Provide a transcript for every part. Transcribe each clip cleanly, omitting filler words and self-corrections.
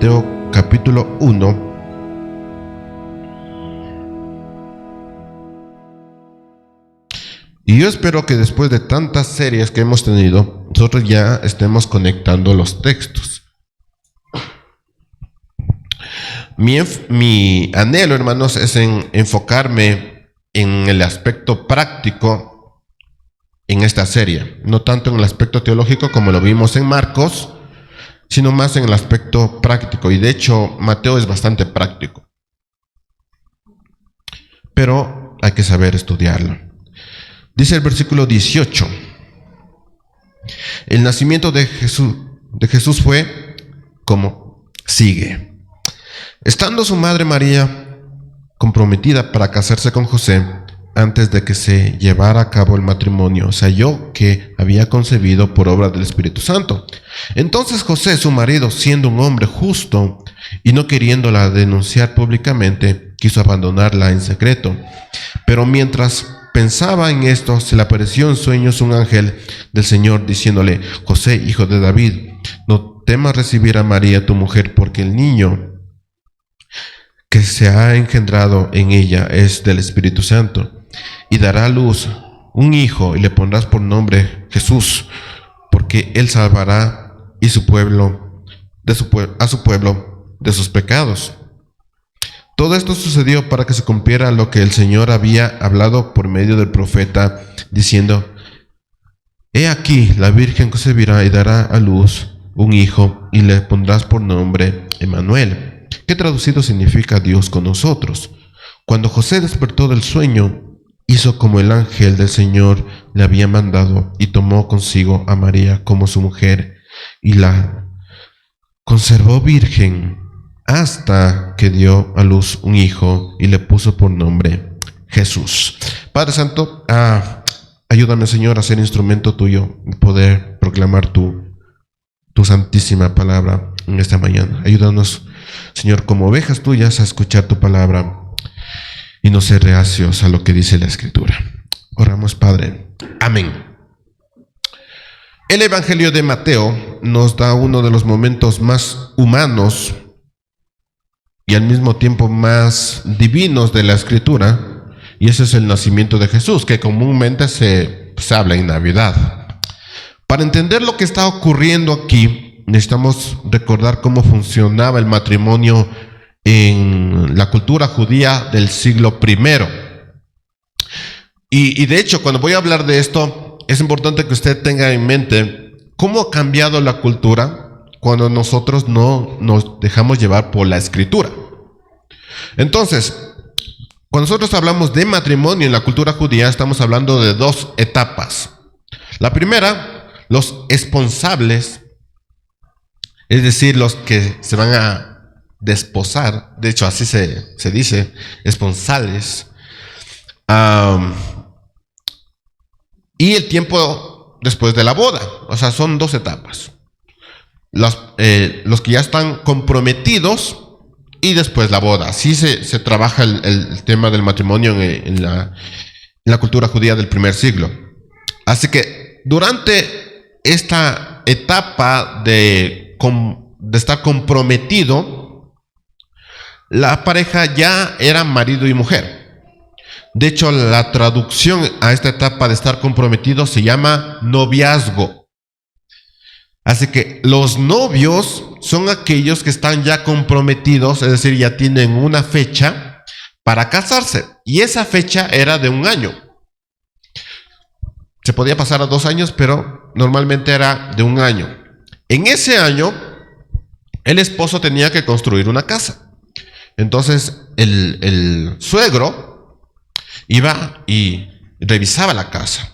Mateo capítulo 1. Y yo espero que después de tantas series que hemos tenido, nosotros ya estemos conectando los textos. Mi anhelo, hermanos, es enfocarme en el aspecto práctico en esta serie. No tanto en el aspecto teológico como lo vimos en Marcos, sino más en el aspecto práctico. Y de hecho, Mateo es bastante práctico. Pero hay que saber estudiarlo. Dice el versículo 18. El nacimiento de Jesús fue como sigue. Estando su madre María comprometida para casarse con José, antes de que se llevara a cabo el matrimonio, se halló que había concebido por obra del Espíritu Santo. Entonces José, su marido, siendo un hombre justo y no queriéndola denunciar públicamente, quiso abandonarla en secreto. Pero mientras pensaba en esto, se le apareció en sueños un ángel del Señor diciéndole: José, hijo de David, no temas recibir a María tu mujer, porque el niño que se ha engendrado en ella es del Espíritu Santo, y dará a luz un hijo y le pondrás por nombre Jesús, porque él salvará a su pueblo de sus pecados. Todo esto sucedió para que se cumpliera lo que el Señor había hablado por medio del profeta, diciendo: He aquí, la Virgen concebirá y dará a luz un hijo, y le pondrás por nombre Emmanuel, que traducido significa Dios con nosotros. Cuando José despertó del sueño, hizo como el ángel del Señor le había mandado, y tomó consigo a María como su mujer, y la conservó virgen hasta que dio a luz un hijo y le puso por nombre Jesús. Padre Santo, ayúdame, Señor, a ser instrumento tuyo y poder proclamar tu santísima palabra en esta mañana. Ayúdanos, Señor, como ovejas tuyas, a escuchar tu palabra y no ser reacios a lo que dice la Escritura. Oramos, Padre. Amén. El Evangelio de Mateo nos da uno de los momentos más humanos y al mismo tiempo más divinos de la Escritura, y ese es el nacimiento de Jesús, que comúnmente se habla en Navidad. Para entender lo que está ocurriendo aquí, necesitamos recordar cómo funcionaba el matrimonio en la cultura judía del siglo I. Y de hecho, cuando voy a hablar de esto, es importante que usted tenga en mente cómo ha cambiado la cultura cuando nosotros no nos dejamos llevar por la Escritura. Entonces, cuando nosotros hablamos de matrimonio en la cultura judía, estamos hablando de dos etapas. La primera, los esponsables, es decir, los que se van a desposar, de hecho así se dice, esponsales, y el tiempo después de la boda. O sea, son dos etapas. Los que ya están comprometidos y después la boda. Así se trabaja el tema del matrimonio en la cultura judía del primer siglo. Así que durante esta etapa de estar comprometido, la pareja ya era marido y mujer. De hecho, la traducción a esta etapa de estar comprometido se llama noviazgo. Así que los novios son aquellos que están ya comprometidos, es decir, ya tienen una fecha para casarse. Y esa fecha era de 1 año. Se podía pasar a 2 años, pero normalmente era de 1 año. En ese año, el esposo tenía que construir una casa. Entonces, el suegro iba y revisaba la casa.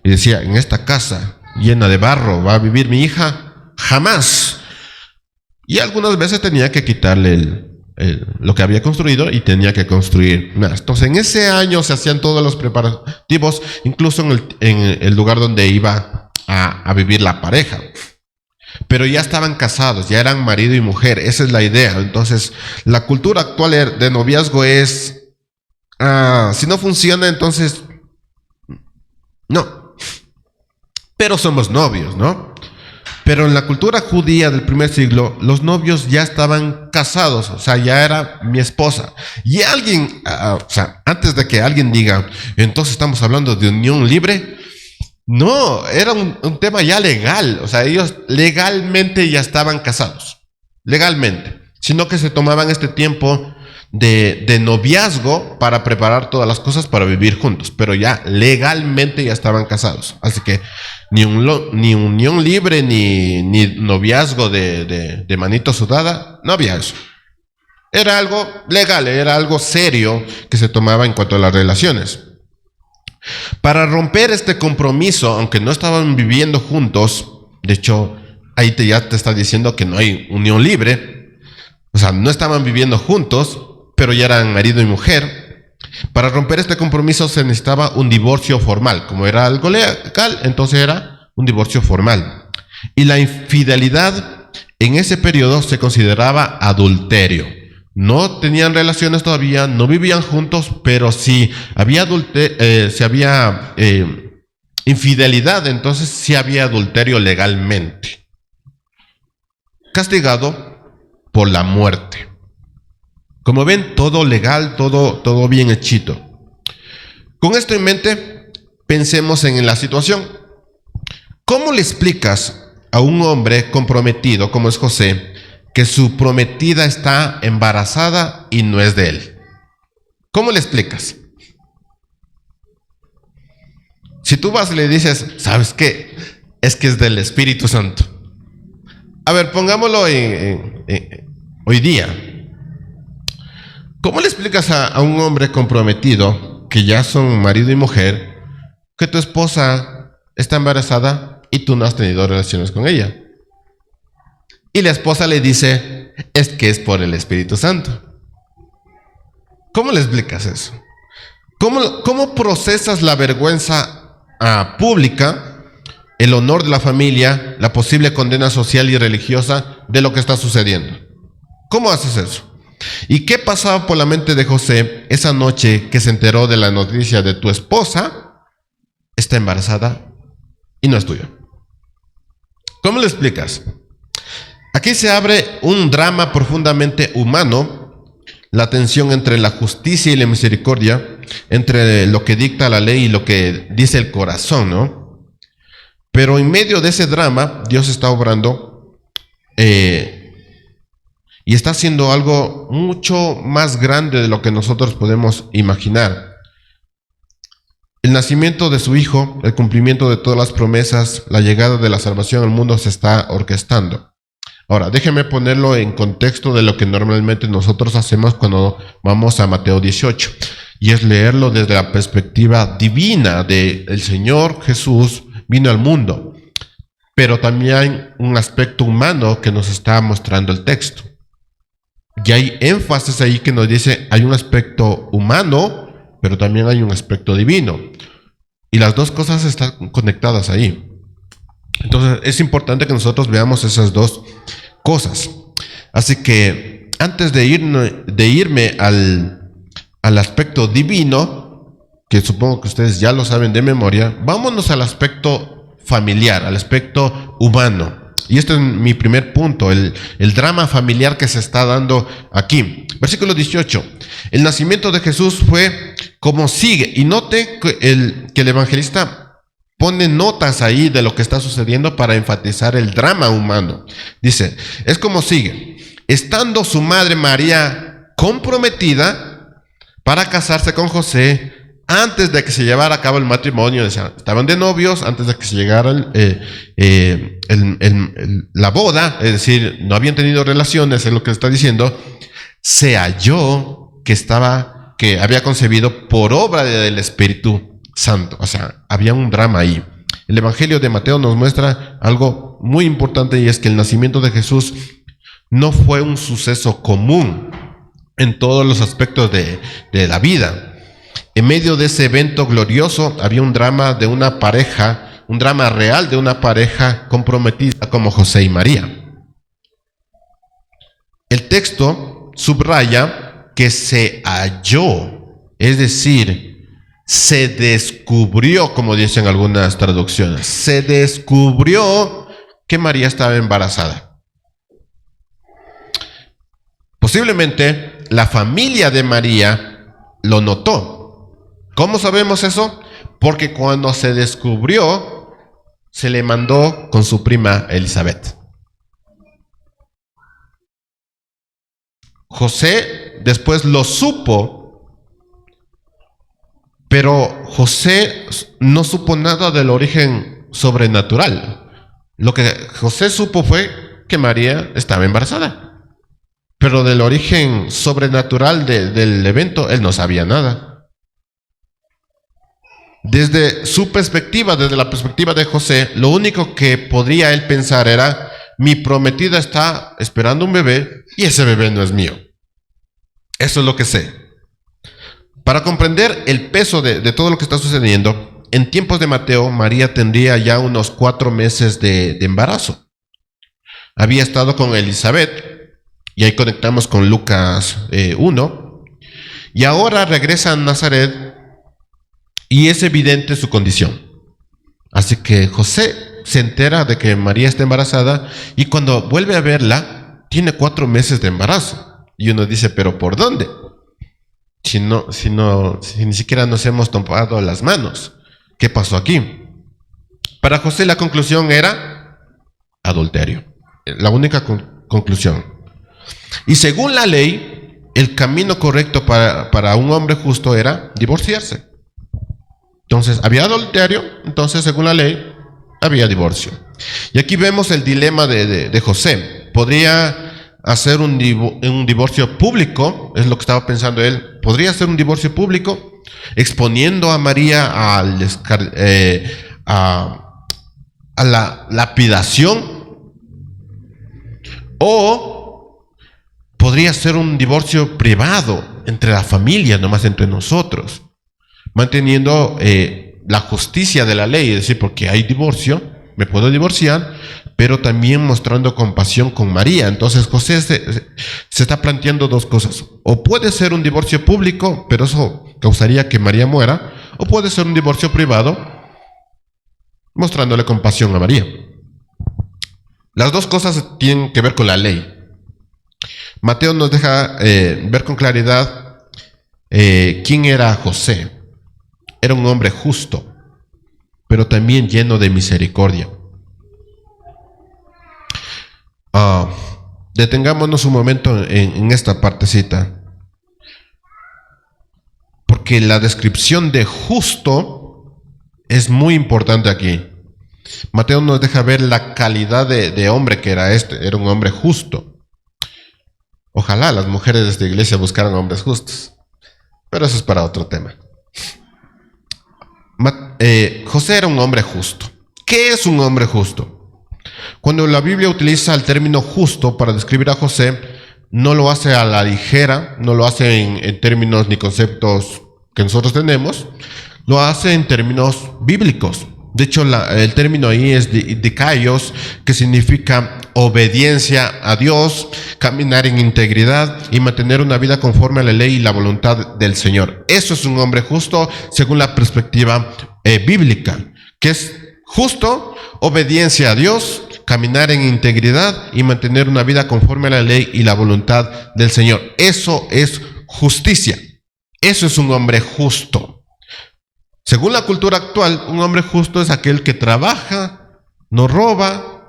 Y decía: en esta casa llena de barro va a vivir mi hija, jamás. Y algunas veces tenía que quitarle lo que había construido y tenía que construir más. Entonces, en ese año se hacían todos los preparativos, incluso en el lugar donde iba a vivir la pareja. Pero ya estaban casados, ya eran marido y mujer. Esa es la idea. Entonces, la cultura actual de noviazgo es: si no funciona, entonces no. Pero somos novios, ¿no? Pero en la cultura judía del primer siglo, los novios ya estaban casados, o sea, ya era mi esposa. Y alguien, o sea, antes de que alguien diga, entonces estamos hablando de unión libre, no, era un tema ya legal, o sea, ellos legalmente ya estaban casados, legalmente, sino que se tomaban este tiempo de noviazgo para preparar todas las cosas para vivir juntos, pero ya legalmente ya estaban casados, así que ni unión libre ni noviazgo de manito sudada, no había eso. Era algo legal, era algo serio que se tomaba en cuanto a las relaciones. Para romper este compromiso, aunque no estaban viviendo juntos, de hecho, ahí ya te está diciendo que no hay unión libre, o sea, no estaban viviendo juntos, pero ya eran marido y mujer. Para romper este compromiso se necesitaba un divorcio formal. Como era algo legal, entonces era un divorcio formal. Y la infidelidad en ese periodo se consideraba adulterio. No tenían relaciones todavía, no vivían juntos, pero si había infidelidad, entonces sí había adulterio legalmente. Castigado por la muerte. Como ven, todo legal, todo bien hechito. Con esto en mente, pensemos en la situación. ¿Cómo le explicas a un hombre comprometido como es José que su prometida está embarazada y no es de él? ¿Cómo le explicas? Si tú vas y le dices, ¿sabes qué? Es que es del Espíritu Santo. A ver, pongámoslo hoy día. ¿Cómo le explicas a un hombre comprometido, que ya son marido y mujer, que tu esposa está embarazada y tú no has tenido relaciones con ella? Y la esposa le dice, es que es por el Espíritu Santo. ¿Cómo le explicas eso? ¿Cómo procesas la vergüenza pública, el honor de la familia, la posible condena social y religiosa de lo que está sucediendo? ¿Cómo haces eso? ¿Y qué pasaba por la mente de José esa noche que se enteró de la noticia de tu esposa está embarazada y no es tuya? ¿Cómo le explicas? Aquí se abre un drama profundamente humano, la tensión entre la justicia y la misericordia, entre lo que dicta la ley y lo que dice el corazón, ¿no? Pero en medio de ese drama, Dios está obrando y está haciendo algo mucho más grande de lo que nosotros podemos imaginar. El nacimiento de su Hijo, el cumplimiento de todas las promesas, la llegada de la salvación al mundo se está orquestando. Ahora, déjeme ponerlo en contexto de lo que normalmente nosotros hacemos cuando vamos a Mateo 18, y es leerlo desde la perspectiva divina de el Señor Jesús vino al mundo, pero también hay un aspecto humano que nos está mostrando el texto. Y hay énfasis ahí que nos dice, hay un aspecto humano, pero también hay un aspecto divino. Y las dos cosas están conectadas ahí. Entonces es importante que nosotros veamos esas dos cosas. Así que antes de irme al aspecto divino, que supongo que ustedes ya lo saben de memoria, vámonos al aspecto familiar, al aspecto humano. Y este es mi primer punto, el drama familiar que se está dando aquí. Versículo 18. El nacimiento de Jesús fue como sigue. Y note que el evangelista pone notas ahí de lo que está sucediendo para enfatizar el drama humano. Dice, es como sigue. Estando su madre María comprometida para casarse con José, antes de que se llevara a cabo el matrimonio, estaban de novios, antes de que se llegara la boda, es decir, no habían tenido relaciones, es lo que está diciendo, se halló que había concebido por obra del Espíritu Santo. O sea, había un drama ahí. El Evangelio de Mateo nos muestra algo muy importante, y es que el nacimiento de Jesús no fue un suceso común en todos los aspectos de la vida. En medio de ese evento glorioso había un drama de una pareja, un drama real de una pareja comprometida como José y María. El texto subraya que se halló, es decir, se descubrió, como dicen algunas traducciones, se descubrió que María estaba embarazada. Posiblemente la familia de María lo notó. ¿Cómo sabemos eso? Porque cuando se descubrió, se le mandó con su prima Elizabeth. José después lo supo, pero José no supo nada del origen sobrenatural. Lo que José supo fue que María estaba embarazada, pero del origen sobrenatural del evento él no sabía nada. Desde su perspectiva, desde la perspectiva de José, lo único que podría él pensar era: mi prometida está esperando un bebé y ese bebé no es mío. Eso es lo que sé. Para comprender el peso de todo lo que está sucediendo, en tiempos de Mateo, María tendría ya unos 4 meses de embarazo. Había estado con Elizabeth, y ahí conectamos con Lucas 1, y ahora regresa a Nazaret, y es evidente su condición. Así que José se entera de que María está embarazada, y cuando vuelve a verla, tiene 4 meses de embarazo. Y uno dice: ¿pero por dónde? Si ni siquiera nos hemos topado las manos. ¿Qué pasó aquí? Para José la conclusión era adulterio. La única conclusión. Y según la ley, el camino correcto para un hombre justo era divorciarse. Entonces, había adulterio, entonces según la ley, había divorcio. Y aquí vemos el dilema de José. Podría hacer un divorcio público, es lo que estaba pensando él. Podría hacer un divorcio público, exponiendo a María a la lapidación, o podría ser un divorcio privado entre la familia, nomás entre nosotros, manteniendo la justicia de la ley, es decir, porque hay divorcio, me puedo divorciar, pero también mostrando compasión con María. Entonces José se está planteando dos cosas: o puede ser un divorcio público, pero eso causaría que María muera, o puede ser un divorcio privado, mostrándole compasión a María. Las dos cosas tienen que ver con la ley. Mateo nos deja ver con claridad quién era José. Era un hombre justo, pero también lleno de misericordia. Detengámonos un momento en esta partecita, porque la descripción de justo es muy importante aquí. Mateo nos deja ver la calidad de hombre que era este. Era un hombre justo. Ojalá las mujeres de esta iglesia buscaran hombres justos, pero eso es para otro tema. José era un hombre justo. ¿Qué es un hombre justo? Cuando la Biblia utiliza el término justo para describir a José, no lo hace a la ligera, no lo hace en términos ni conceptos que nosotros tenemos, lo hace en términos bíblicos. De hecho, el término ahí es dikaios, que significa obediencia a Dios, caminar en integridad y mantener una vida conforme a la ley y la voluntad del Señor. Eso es un hombre justo según la perspectiva bíblica, que es justo, obediencia a Dios, caminar en integridad y mantener una vida conforme a la ley y la voluntad del Señor. Eso es justicia. Eso es un hombre justo. Según la cultura actual, un hombre justo es aquel que trabaja, no roba,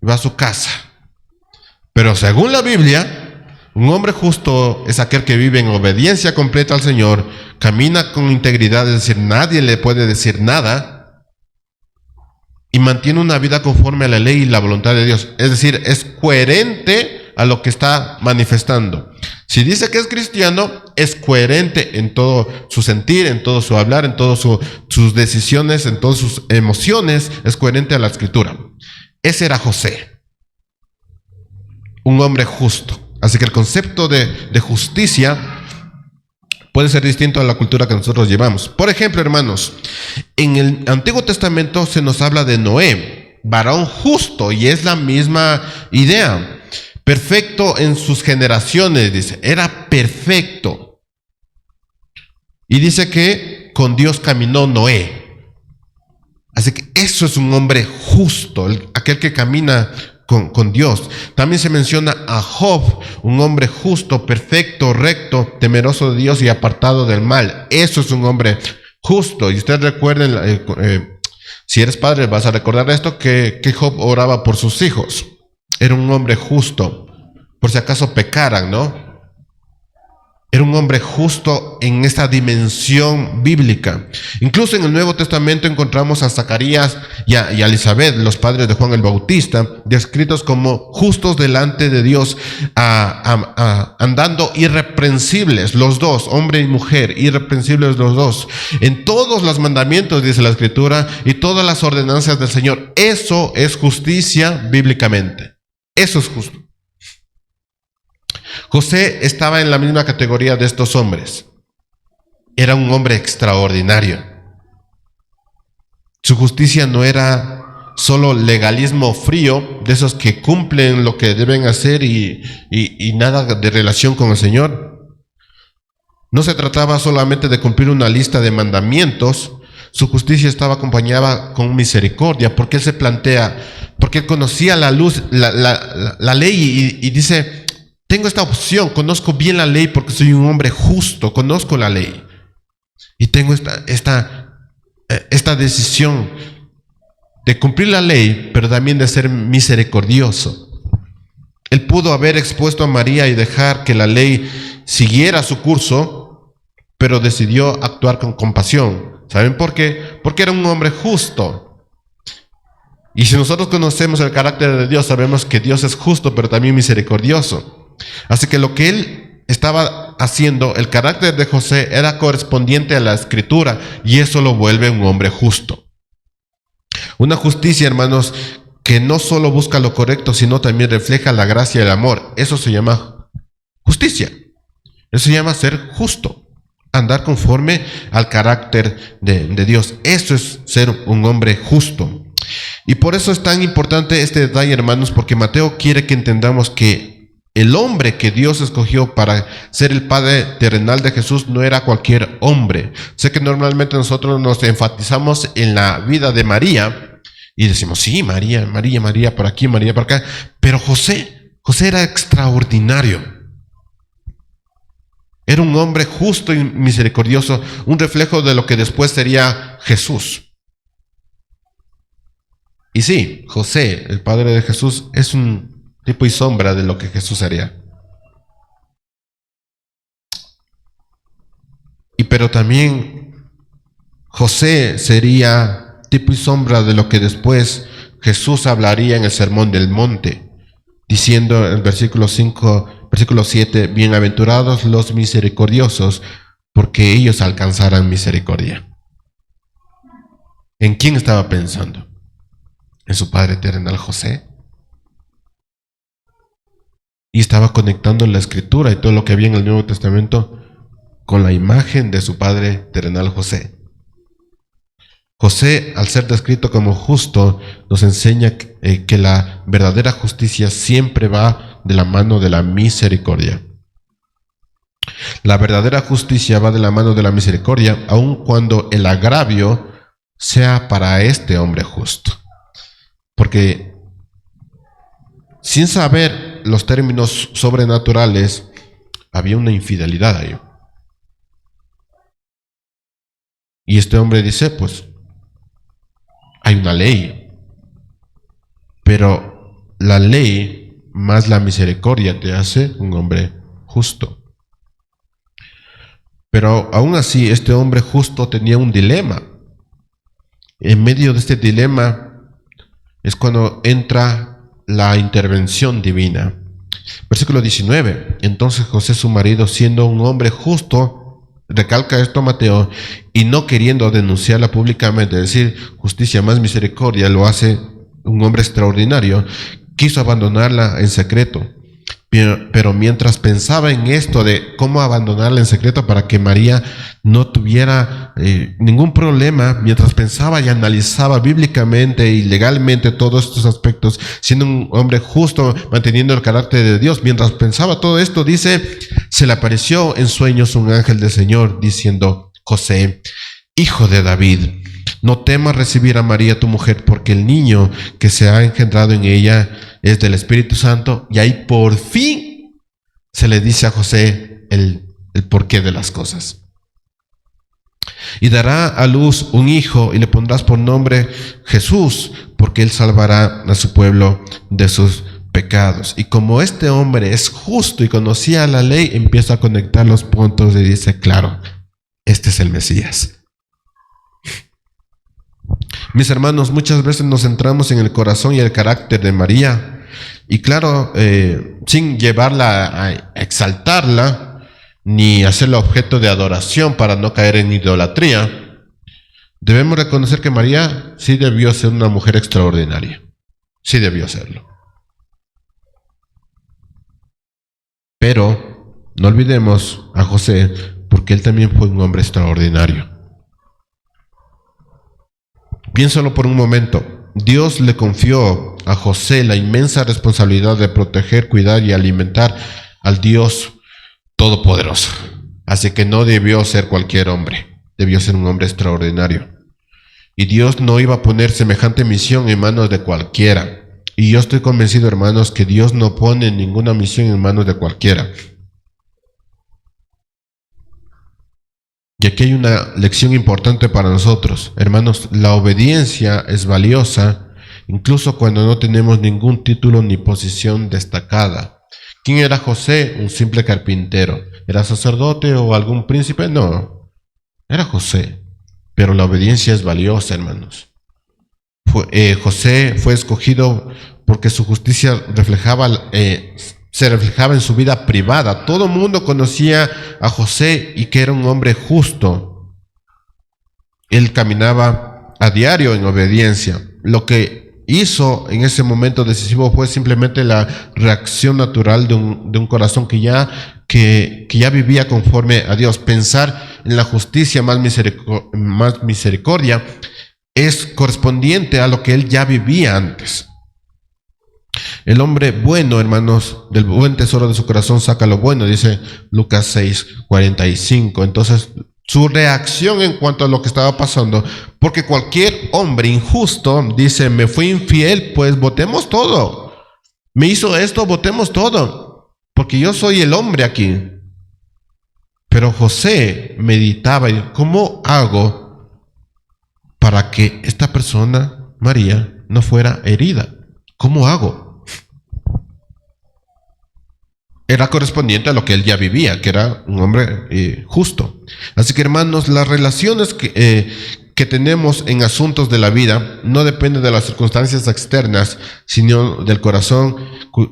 va a su casa. Pero según la Biblia, un hombre justo es aquel que vive en obediencia completa al Señor, camina con integridad, es decir, nadie le puede decir nada, y mantiene una vida conforme a la ley y la voluntad de Dios. Es decir, es coherente a lo que está manifestando. Si dice que es cristiano, es coherente en todo su sentir, en todo su hablar, en todas sus decisiones, en todas sus emociones, es coherente a la Escritura. Ese era José, un hombre justo. Así que el concepto de justicia puede ser distinto a la cultura que nosotros llevamos. Por ejemplo, hermanos, en el Antiguo Testamento se nos habla de Noé, varón justo, y es la misma idea. Perfecto en sus generaciones, dice. Era perfecto. Y dice que con Dios caminó Noé. Así que Eso es un hombre justo, aquel que camina con Dios. También se menciona a Job, un hombre justo, perfecto, recto, temeroso de Dios y apartado del mal. Eso es un hombre justo. Y ustedes recuerden, si eres padre vas a recordar esto, que Job oraba por sus hijos. Era un hombre justo, por si acaso pecaran, ¿no? Era un hombre justo en esta dimensión bíblica. Incluso en el Nuevo Testamento encontramos a Zacarías y a Elizabeth, los padres de Juan el Bautista, descritos como justos delante de Dios, andando irreprensibles, los dos, hombre y mujer, irreprensibles los dos, en todos los mandamientos, dice la Escritura, y todas las ordenanzas del Señor. Eso es justicia bíblicamente. Eso es justo. José estaba en la misma categoría de estos hombres. Era un hombre extraordinario. Su justicia no era solo legalismo frío, de esos que cumplen lo que deben hacer y nada de relación con el Señor. No se trataba solamente de cumplir una lista de mandamientos. Su justicia estaba acompañada con misericordia, porque él se plantea, porque él conocía la luz, la ley y dice: tengo esta opción, conozco bien la ley porque soy un hombre justo, conozco la ley. Y tengo esta decisión de cumplir la ley, pero también de ser misericordioso. Él pudo haber expuesto a María y dejar que la ley siguiera su curso, pero decidió actuar con compasión. ¿Saben por qué? Porque era un hombre justo. Y si nosotros conocemos el carácter de Dios, sabemos que Dios es justo, pero también misericordioso. Así que lo que él estaba haciendo, el carácter de José era correspondiente a la Escritura, y eso lo vuelve un hombre justo. Una justicia, hermanos, que no solo busca lo correcto, sino también refleja la gracia y el amor. Eso se llama justicia. Eso se llama ser justo. Andar conforme al carácter de Dios. Eso es ser un hombre justo. Y por eso es tan importante este detalle, hermanos, porque Mateo quiere que entendamos que el hombre que Dios escogió para ser el Padre terrenal de Jesús no era cualquier hombre. Sé que normalmente nosotros nos enfatizamos en la vida de María y decimos: sí, María, por aquí, María por acá. Pero José era extraordinario. Era un hombre justo y misericordioso, un reflejo de lo que después sería Jesús. Y sí, José, el padre de Jesús, es un tipo y sombra de lo que Jesús haría. Pero también José sería tipo y sombra de lo que después Jesús hablaría en el Sermón del Monte, diciendo en el versículo 7, bienaventurados los misericordiosos, porque ellos alcanzarán misericordia. ¿En quién estaba pensando? ¿En su Padre terrenal José? Y estaba conectando la Escritura y todo lo que había en el Nuevo Testamento con la imagen de su Padre terrenal José. José, al ser descrito como justo, nos enseña que la verdadera justicia siempre va de la mano de la misericordia. La verdadera justicia va de la mano de la misericordia, aun cuando el agravio sea para este hombre justo. Porque sin saber los términos sobrenaturales, había una infidelidad ahí. Y este hombre dice, pues, hay una ley, pero la ley más la misericordia te hace un hombre justo. Pero aún así, este hombre justo tenía un dilema. En medio de este dilema es cuando entra la intervención divina. Versículo 19. Entonces José, su marido, siendo un hombre justo, recalca esto Mateo, y no queriendo denunciarla públicamente, es decir, justicia más misericordia, lo hace un hombre extraordinario, quiso abandonarla en secreto. Pero mientras pensaba en esto de cómo abandonarla en secreto para que María no tuviera ningún problema, mientras pensaba y analizaba bíblicamente y legalmente todos estos aspectos, siendo un hombre justo, manteniendo el carácter de Dios, mientras pensaba todo esto, dice, se le apareció en sueños un ángel del Señor diciendo, José, hijo de David, No temas recibir a María tu mujer, porque el niño que se ha engendrado en ella es del Espíritu Santo. Y ahí por fin se le dice a José el porqué de las cosas. Y dará a luz un hijo y le pondrás por nombre Jesús, porque él salvará a su pueblo de sus pecados. Y como este hombre es justo y conocía la ley, empieza a conectar los puntos y dice, claro, este es el Mesías. Mis hermanos, muchas veces nos centramos en el corazón y el carácter de María, y claro, sin llevarla a exaltarla, ni hacerla objeto de adoración para no caer en idolatría, debemos reconocer que María sí debió ser una mujer extraordinaria. Sí debió serlo. Pero no olvidemos a José, porque él también fue un hombre extraordinario. Piénsalo por un momento. Dios le confió a José la inmensa responsabilidad de proteger, cuidar y alimentar al Dios Todopoderoso. Así que no debió ser cualquier hombre, debió ser un hombre extraordinario. Y Dios no iba a poner semejante misión en manos de cualquiera. Y yo estoy convencido, hermanos, que Dios no pone ninguna misión en manos de cualquiera. Y aquí hay una lección importante para nosotros. Hermanos, la obediencia es valiosa, incluso cuando no tenemos ningún título ni posición destacada. ¿Quién era José? Un simple carpintero. ¿Era sacerdote o algún príncipe? No, era José. Pero la obediencia es valiosa, hermanos. José fue escogido porque su justicia se reflejaba en su vida privada. Todo el mundo conocía a José y que era un hombre justo. Él caminaba a diario en obediencia. Lo que hizo en ese momento decisivo fue simplemente la reacción natural de un corazón que ya vivía conforme a Dios. Pensar en la justicia más misericordia es correspondiente a lo que él ya vivía antes. El hombre bueno, hermanos, del buen tesoro de su corazón saca lo bueno, dice Lucas 6:45. Entonces, su reacción en cuanto a lo que estaba pasando, porque cualquier hombre injusto dice, me fui infiel, pues botemos todo. Me hizo esto, botemos todo, porque yo soy el hombre aquí. Pero José meditaba, ¿cómo hago para que esta persona, María, no fuera herida? ¿Cómo hago? Era correspondiente a lo que él ya vivía, que era un hombre justo. Así que, hermanos, las relaciones que tenemos en asuntos de la vida no dependen de las circunstancias externas, sino del corazón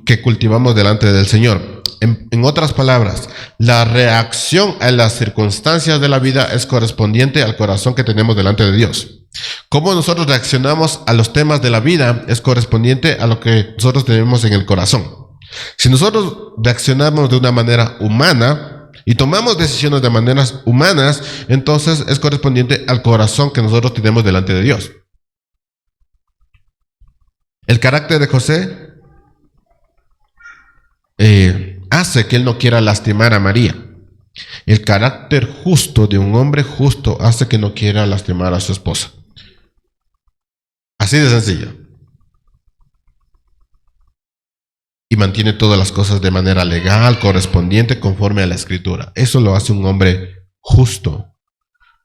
que cultivamos delante del Señor. En otras palabras, la reacción a las circunstancias de la vida es correspondiente al corazón que tenemos delante de Dios. Cómo nosotros reaccionamos a los temas de la vida es correspondiente a lo que nosotros tenemos en el corazón. Si nosotros reaccionamos de una manera humana y tomamos decisiones de maneras humanas, entonces es correspondiente al corazón que nosotros tenemos delante de Dios. El carácter de José hace que él no quiera lastimar a María. El carácter justo de un hombre justo hace que no quiera lastimar a su esposa. Así de sencillo. Y mantiene todas las cosas de manera legal, correspondiente, conforme a la Escritura. Eso lo hace un hombre justo.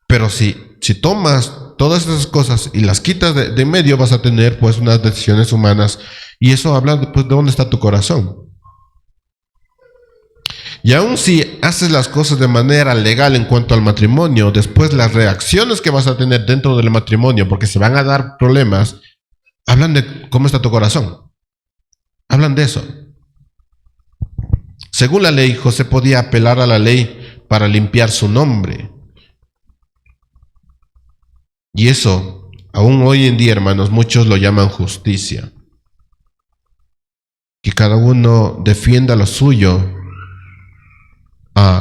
Pero si tomas todas esas cosas y las quitas de medio, vas a tener pues unas decisiones humanas. Y eso habla pues, de dónde está tu corazón. Y aun si haces las cosas de manera legal en cuanto al matrimonio, después las reacciones que vas a tener dentro del matrimonio, porque se van a dar problemas, hablan de cómo está tu corazón. Hablan de eso. Según la ley, José podía apelar a la ley para limpiar su nombre. Y eso, aún hoy en día, hermanos, muchos lo llaman justicia. Que cada uno defienda lo suyo,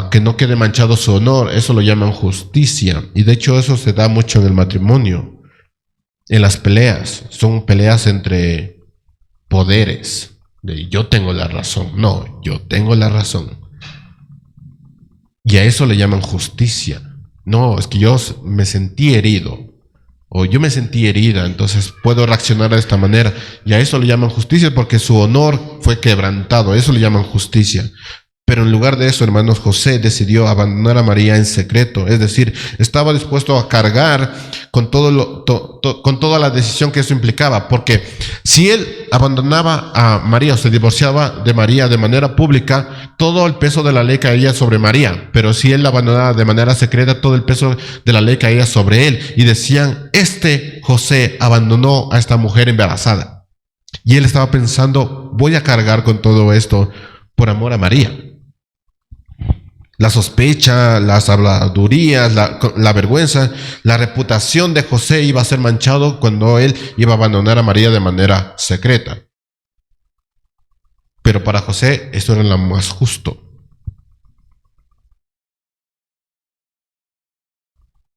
que no quede manchado su honor, eso lo llaman justicia. Y de hecho eso se da mucho en el matrimonio, en las peleas. Son peleas entre poderes. De yo tengo la razón. No, yo tengo la razón. Y a eso le llaman justicia. No, es que yo me sentí herido. o yo me sentí herida, entonces puedo reaccionar de esta manera. Y a eso le llaman justicia porque su honor fue quebrantado, a eso le llaman justicia. Pero en lugar de eso, hermanos, José decidió abandonar a María en secreto, es decir, estaba dispuesto a cargar con con toda la decisión que eso implicaba, porque si él abandonaba a María o se divorciaba de María de manera pública, todo el peso de la ley caía sobre María, pero si él la abandonaba de manera secreta, todo el peso de la ley caía sobre él, y decían, José abandonó a esta mujer embarazada, y él estaba pensando, voy a cargar con todo esto por amor a María. La sospecha, las habladurías, la vergüenza, la reputación de José iba a ser manchado cuando él iba a abandonar a María de manera secreta. Pero para José eso era lo más justo.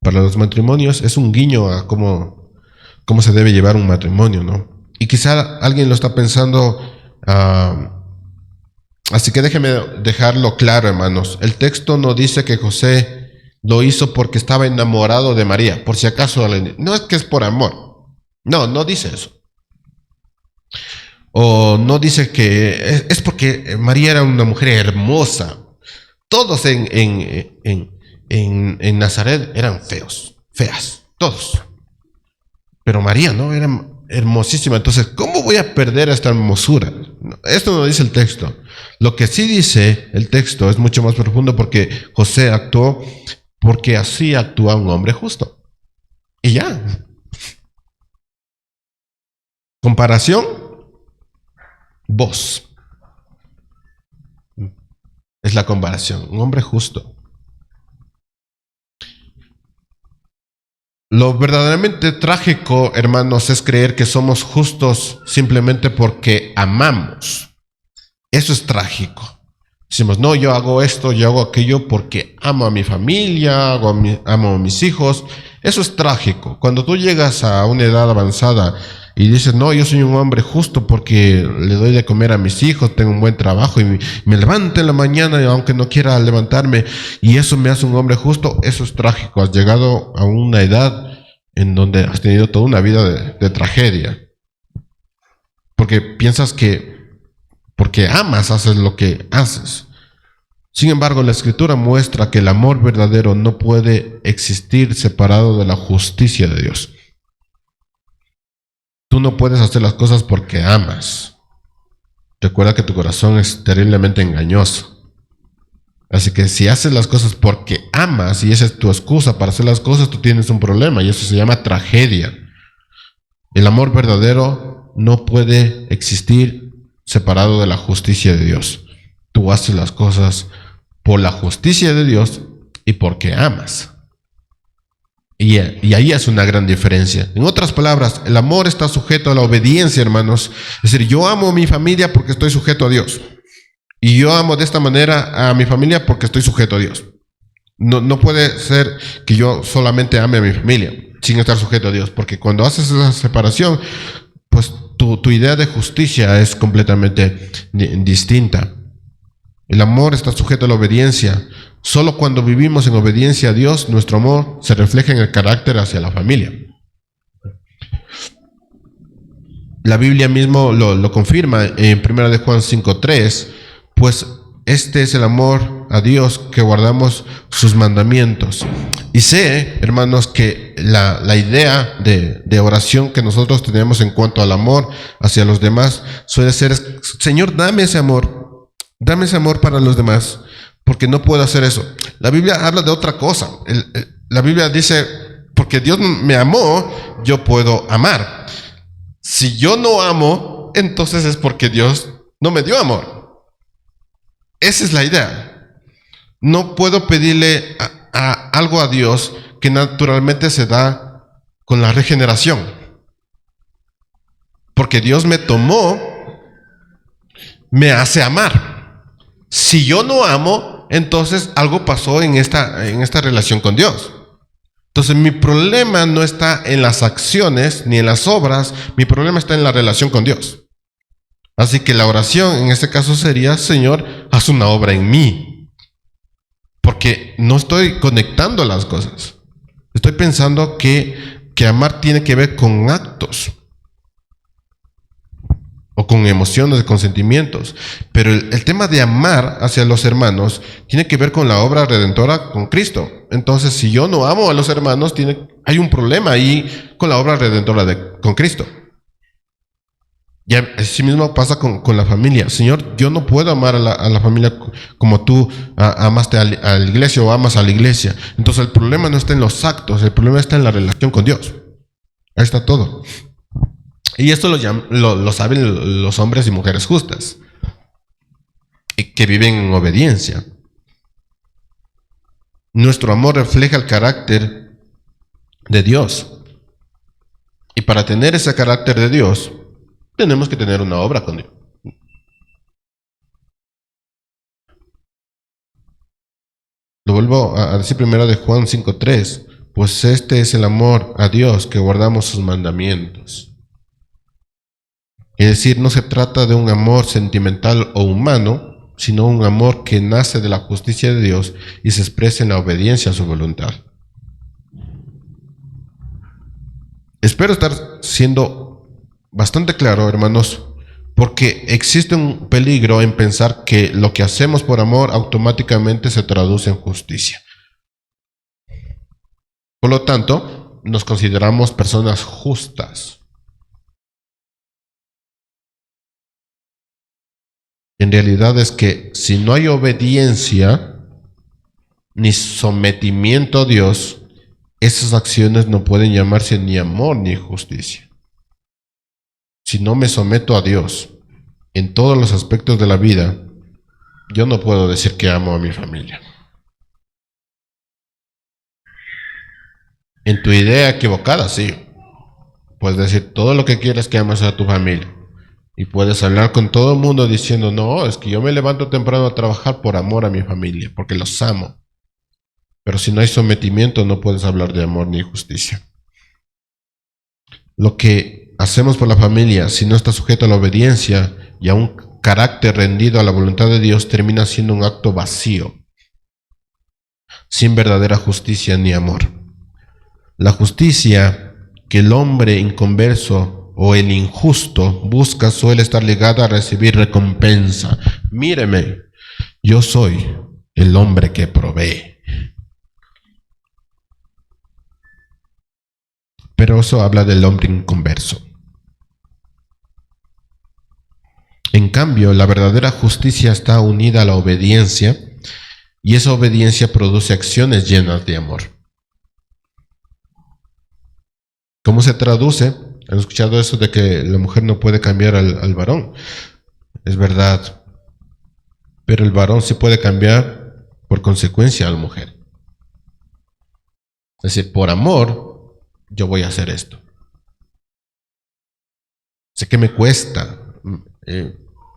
Para los matrimonios es un guiño a cómo se debe llevar un matrimonio, ¿no? Y quizá alguien lo está pensando... Así que déjenme dejarlo claro, hermanos. El texto no dice que José lo hizo porque estaba enamorado de María. Por si acaso, no es que es por amor. No, no dice eso. O no dice que es porque María era una mujer hermosa. Todos en Nazaret eran feas, todos. Pero María, ¿no? Era hermosísima. Entonces, ¿cómo voy a perder esta hermosura? Esto no dice el texto. Lo que sí dice el texto es mucho más profundo porque José actuó porque así actúa un hombre justo. Y ya. Comparación, vos. Es la comparación. Un hombre justo. Lo verdaderamente trágico, hermanos, es creer que somos justos simplemente porque amamos. Eso es trágico. Decimos, no, yo hago esto, yo hago aquello porque amo a mi familia, amo a mis hijos. Eso es trágico. Cuando tú llegas a una edad avanzada y dices, no, yo soy un hombre justo porque le doy de comer a mis hijos, tengo un buen trabajo y me levanto en la mañana aunque no quiera levantarme y eso me hace un hombre justo, eso es trágico. Has llegado a una edad en donde has tenido toda una vida de tragedia. Porque piensas que porque amas, haces lo que haces. Sin embargo, la Escritura muestra que el amor verdadero no puede existir separado de la justicia de Dios. Tú no puedes hacer las cosas porque amas. Recuerda que tu corazón es terriblemente engañoso. Así que si haces las cosas porque amas y esa es tu excusa para hacer las cosas, tú tienes un problema y eso se llama tragedia. El amor verdadero no puede existir separado de la justicia de Dios. Tú haces las cosas por la justicia de Dios y porque amas. Y ahí es una gran diferencia. En otras palabras, el amor está sujeto a la obediencia, hermanos. Es decir, yo amo a mi familia porque estoy sujeto a Dios. Y yo amo de esta manera a mi familia porque estoy sujeto a Dios. No puede ser que yo solamente ame a mi familia sin estar sujeto a Dios. Porque cuando haces esa separación, pues tu idea de justicia es completamente distinta. El amor está sujeto a la obediencia. Solo cuando vivimos en obediencia a Dios, nuestro amor se refleja en el carácter hacia la familia. La Biblia mismo lo confirma en 1 de Juan 5:3, pues este es el amor a Dios, que guardamos sus mandamientos. Y sé, hermanos, que la idea de oración que nosotros tenemos en cuanto al amor hacia los demás suele ser, Señor, dame ese amor para los demás, porque no puedo hacer eso. La Biblia habla de otra cosa. La Biblia dice, porque Dios me amó, yo puedo amar. Si yo no amo, entonces es porque Dios no me dio amor. Esa es la idea. No puedo pedirle algo a Dios que naturalmente se da con la regeneración. Porque Dios me tomó, me hace amar. Si yo no amo, entonces algo pasó en esta relación con Dios. Entonces mi problema no está en las acciones ni en las obras, mi problema está en la relación con Dios. Así que la oración en este caso sería, Señor, haz una obra en mí. Porque no estoy conectando las cosas. Estoy pensando que que amar tiene que ver con actos o con emociones, con sentimientos. Pero el tema de amar hacia los hermanos tiene que ver con la obra redentora con Cristo. Entonces, si yo no amo a los hermanos, hay un problema ahí con la obra redentora con Cristo. Y así mismo pasa con la familia. Señor, yo no puedo amar a la familia como tú amaste a la iglesia o amas a la iglesia. Entonces el problema no está en los actos, el problema está en la relación con Dios. Ahí está todo. Y esto lo saben los hombres y mujeres justas, que viven en obediencia. Nuestro amor refleja el carácter de Dios. Y para tener ese carácter de Dios, tenemos que tener una obra con Dios. Lo vuelvo a decir primero de Juan 5:3. Pues este es el amor a Dios, que guardamos sus mandamientos. Es decir, no se trata de un amor sentimental o humano, sino un amor que nace de la justicia de Dios y se expresa en la obediencia a su voluntad. Espero estar siendo bastante claro, hermanos, porque existe un peligro en pensar que lo que hacemos por amor automáticamente se traduce en justicia. Por lo tanto, nos consideramos personas justas. En realidad es que si no hay obediencia ni sometimiento a Dios, esas acciones no pueden llamarse ni amor ni justicia. Si no me someto a Dios en todos los aspectos de la vida, yo no puedo decir que amo a mi familia. En tu idea equivocada, sí. Puedes decir todo lo que quieras que ames a tu familia. Y puedes hablar con todo el mundo diciendo, no, es que yo me levanto temprano a trabajar por amor a mi familia, porque los amo. Pero si no hay sometimiento, no puedes hablar de amor ni justicia. Lo que hacemos por la familia, si no está sujeto a la obediencia y a un carácter rendido a la voluntad de Dios, termina siendo un acto vacío, sin verdadera justicia ni amor. La justicia que el hombre inconverso o el injusto busca suele estar ligada a recibir recompensa. Míreme, yo soy el hombre que provee. Pero eso habla del hombre inconverso. En cambio, la verdadera justicia está unida a la obediencia, y esa obediencia produce acciones llenas de amor. ¿Cómo se traduce? ¿Han escuchado eso de que la mujer no puede cambiar al varón? Es verdad. Pero el varón sí puede cambiar por consecuencia a la mujer. Es decir, por amor, yo voy a hacer esto. Sé que me cuesta,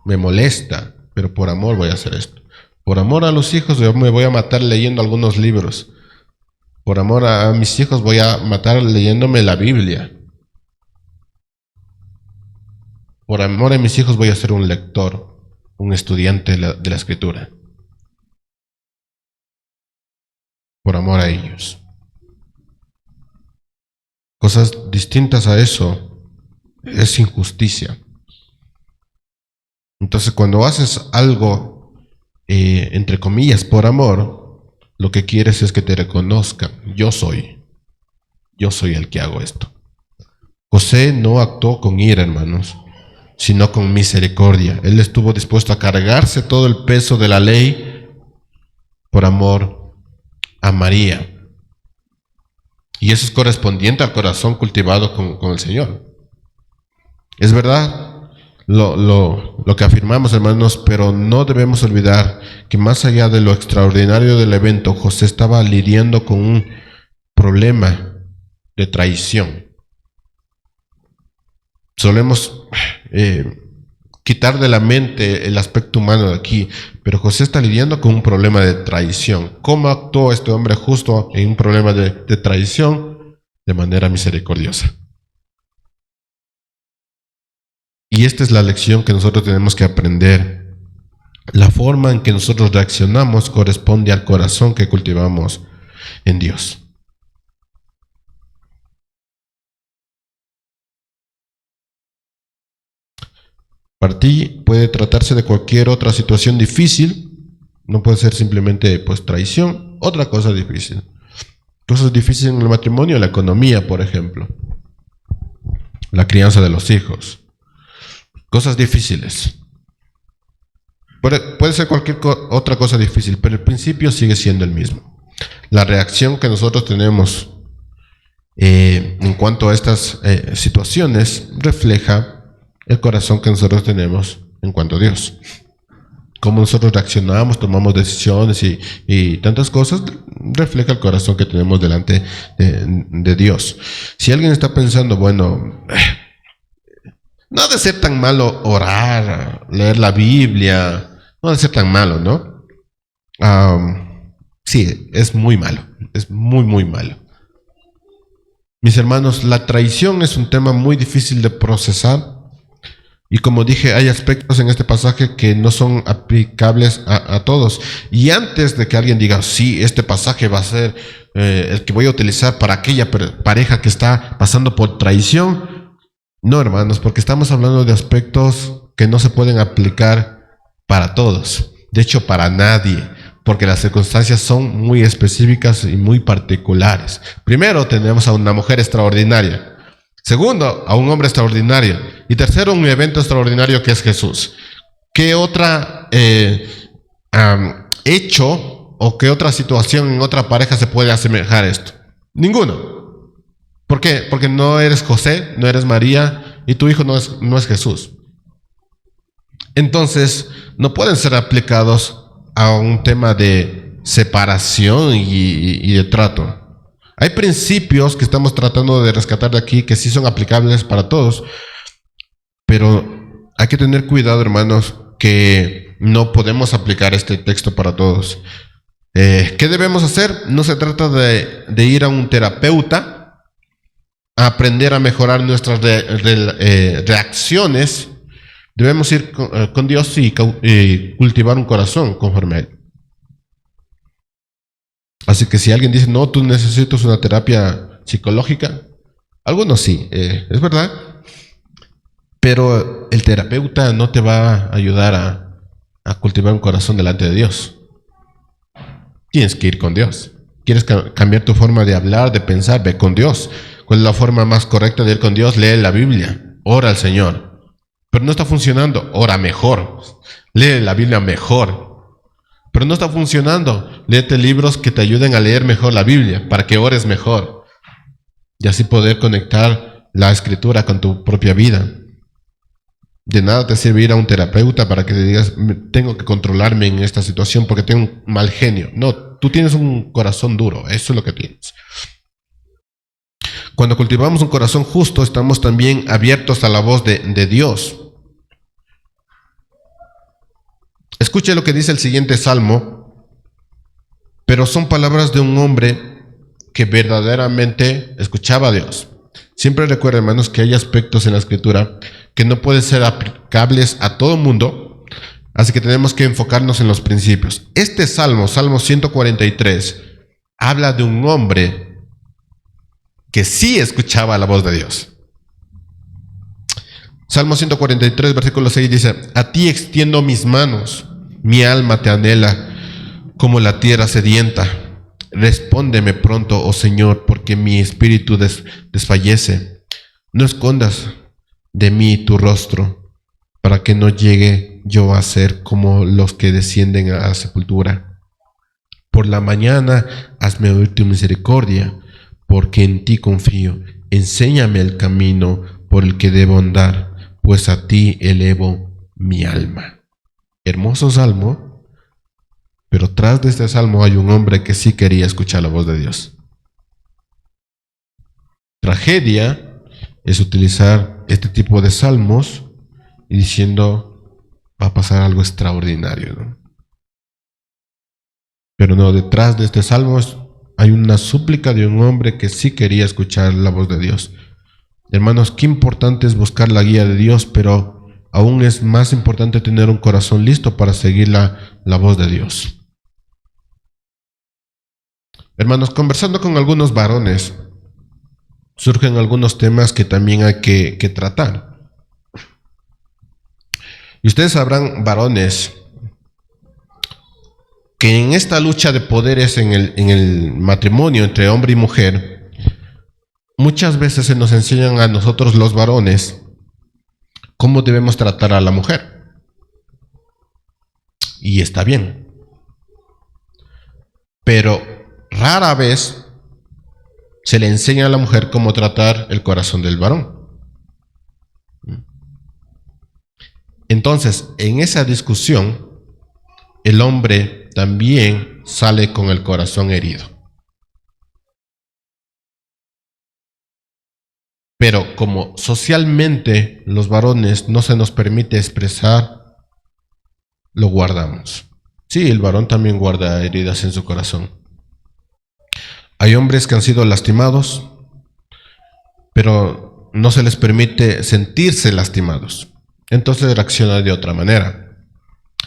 me molesta, pero por amor voy a hacer esto. Por amor a los hijos, yo me voy a matar leyendo algunos libros. Por amor a mis hijos, voy a matar leyéndome la Biblia. Por amor a mis hijos, voy a ser un lector, un estudiante de la Escritura. Por amor a ellos. Cosas distintas a eso es injusticia. Entonces, cuando haces algo, entre comillas, por amor, lo que quieres es que te reconozcan. Yo soy el que hago esto. José no actuó con ira, hermanos, sino con misericordia. Él estuvo dispuesto a cargarse todo el peso de la ley por amor a María. Y eso es correspondiente al corazón cultivado con el Señor. Es verdad lo que afirmamos, hermanos, pero no debemos olvidar que más allá de lo extraordinario del evento, José estaba lidiando con un problema de traición. Solemos quitar de la mente el aspecto humano de aquí, pero José está lidiando con un problema de traición. ¿Cómo actuó este hombre justo en un problema de traición? De manera misericordiosa. Y esta es la lección que nosotros tenemos que aprender. La forma en que nosotros reaccionamos corresponde al corazón que cultivamos en Dios. Para ti puede tratarse de cualquier otra situación difícil, no puede ser simplemente pues traición, otra cosa difícil. Cosas difíciles en el matrimonio, la economía, por ejemplo, la crianza de los hijos, cosas difíciles. Puede ser cualquier otra cosa difícil, pero el principio sigue siendo el mismo. La reacción que nosotros tenemos en cuanto a estas situaciones refleja el corazón que nosotros tenemos en cuanto a Dios. Cómo nosotros reaccionamos, tomamos decisiones y tantas cosas, refleja el corazón que tenemos delante de Dios. Si alguien está pensando, bueno, no ha de ser tan malo orar, leer la Biblia, no ha de ser tan malo, ¿no? Sí, es muy malo, es muy, muy malo. Mis hermanos, la traición es un tema muy difícil de procesar. Y como dije, hay aspectos en este pasaje que no son aplicables a todos. Y antes de que alguien diga, sí, este pasaje va a ser el que voy a utilizar para aquella pareja que está pasando por traición, no, hermanos, porque estamos hablando de aspectos que no se pueden aplicar para todos. De hecho, para nadie, porque las circunstancias son muy específicas y muy particulares. Primero, tenemos a una mujer extraordinaria. Segundo, a un hombre extraordinario. Y tercero, un evento extraordinario que es Jesús. ¿Qué otra hecho o qué otra situación en otra pareja se puede asemejar a esto? Ninguno. ¿Por qué? Porque no eres José, no eres María y tu hijo no es Jesús. Entonces, no pueden ser aplicados a un tema de separación y de trato. Hay principios que estamos tratando de rescatar de aquí que sí son aplicables para todos, pero hay que tener cuidado, hermanos, que no podemos aplicar este texto para todos. ¿Qué debemos hacer? No se trata de ir a un terapeuta a aprender a mejorar nuestras reacciones. Debemos ir con Dios y cultivar un corazón conforme a Él. Así que si alguien dice, no, tú necesitas una terapia psicológica, algunos sí, es verdad, pero el terapeuta no te va a ayudar a cultivar un corazón delante de Dios. Tienes que ir con Dios. ¿Quieres cambiar tu forma de hablar, de pensar? Ve con Dios. ¿Cuál es la forma más correcta de ir con Dios? Lee la Biblia, ora al Señor. Pero no está funcionando, ora mejor, lee la Biblia mejor. Pero no está funcionando, léete libros que te ayuden a leer mejor la Biblia, para que ores mejor. Y así poder conectar la escritura con tu propia vida. De nada te sirve ir a un terapeuta para que te digas, tengo que controlarme en esta situación porque tengo un mal genio. No, tú tienes un corazón duro, eso es lo que tienes. Cuando cultivamos un corazón justo, estamos también abiertos a la voz de Dios. Escuche lo que dice el siguiente salmo, pero son palabras de un hombre que verdaderamente escuchaba a Dios. Siempre recuerden, hermanos, que hay aspectos en la escritura que no pueden ser aplicables a todo mundo, así que tenemos que enfocarnos en los principios. Este salmo, Salmo 143, habla de un hombre que sí escuchaba la voz de Dios. Salmo 143, versículo 6 dice, a ti extiendo mis manos, mi alma te anhela como la tierra sedienta. Respóndeme pronto, oh Señor, porque mi espíritu desfallece. No escondas de mí tu rostro, para que no llegue yo a ser como los que descienden a la sepultura. Por la mañana hazme oír tu misericordia, porque en ti confío. Enséñame el camino por el que debo andar, pues a ti elevo mi alma. Hermoso salmo, pero tras de este salmo hay un hombre que sí quería escuchar la voz de Dios. Tragedia es utilizar este tipo de salmos y diciendo, va a pasar algo extraordinario, ¿no? Pero no, detrás de este salmo hay una súplica de un hombre que sí quería escuchar la voz de Dios. Hermanos, qué importante es buscar la guía de Dios, pero aún es más importante tener un corazón listo para seguir la voz de Dios. Hermanos, conversando con algunos varones, surgen algunos temas que también hay que tratar. Y ustedes sabrán, varones, que en esta lucha de poderes en el matrimonio entre hombre y mujer, muchas veces se nos enseñan a nosotros los varones cómo debemos tratar a la mujer. Y está bien. Pero rara vez se le enseña a la mujer cómo tratar el corazón del varón. Entonces, en esa discusión, el hombre también sale con el corazón herido. Pero como socialmente los varones no se nos permite expresar, lo guardamos. Sí, el varón también guarda heridas en su corazón. Hay hombres que han sido lastimados, pero no se les permite sentirse lastimados. Entonces reacciona de otra manera.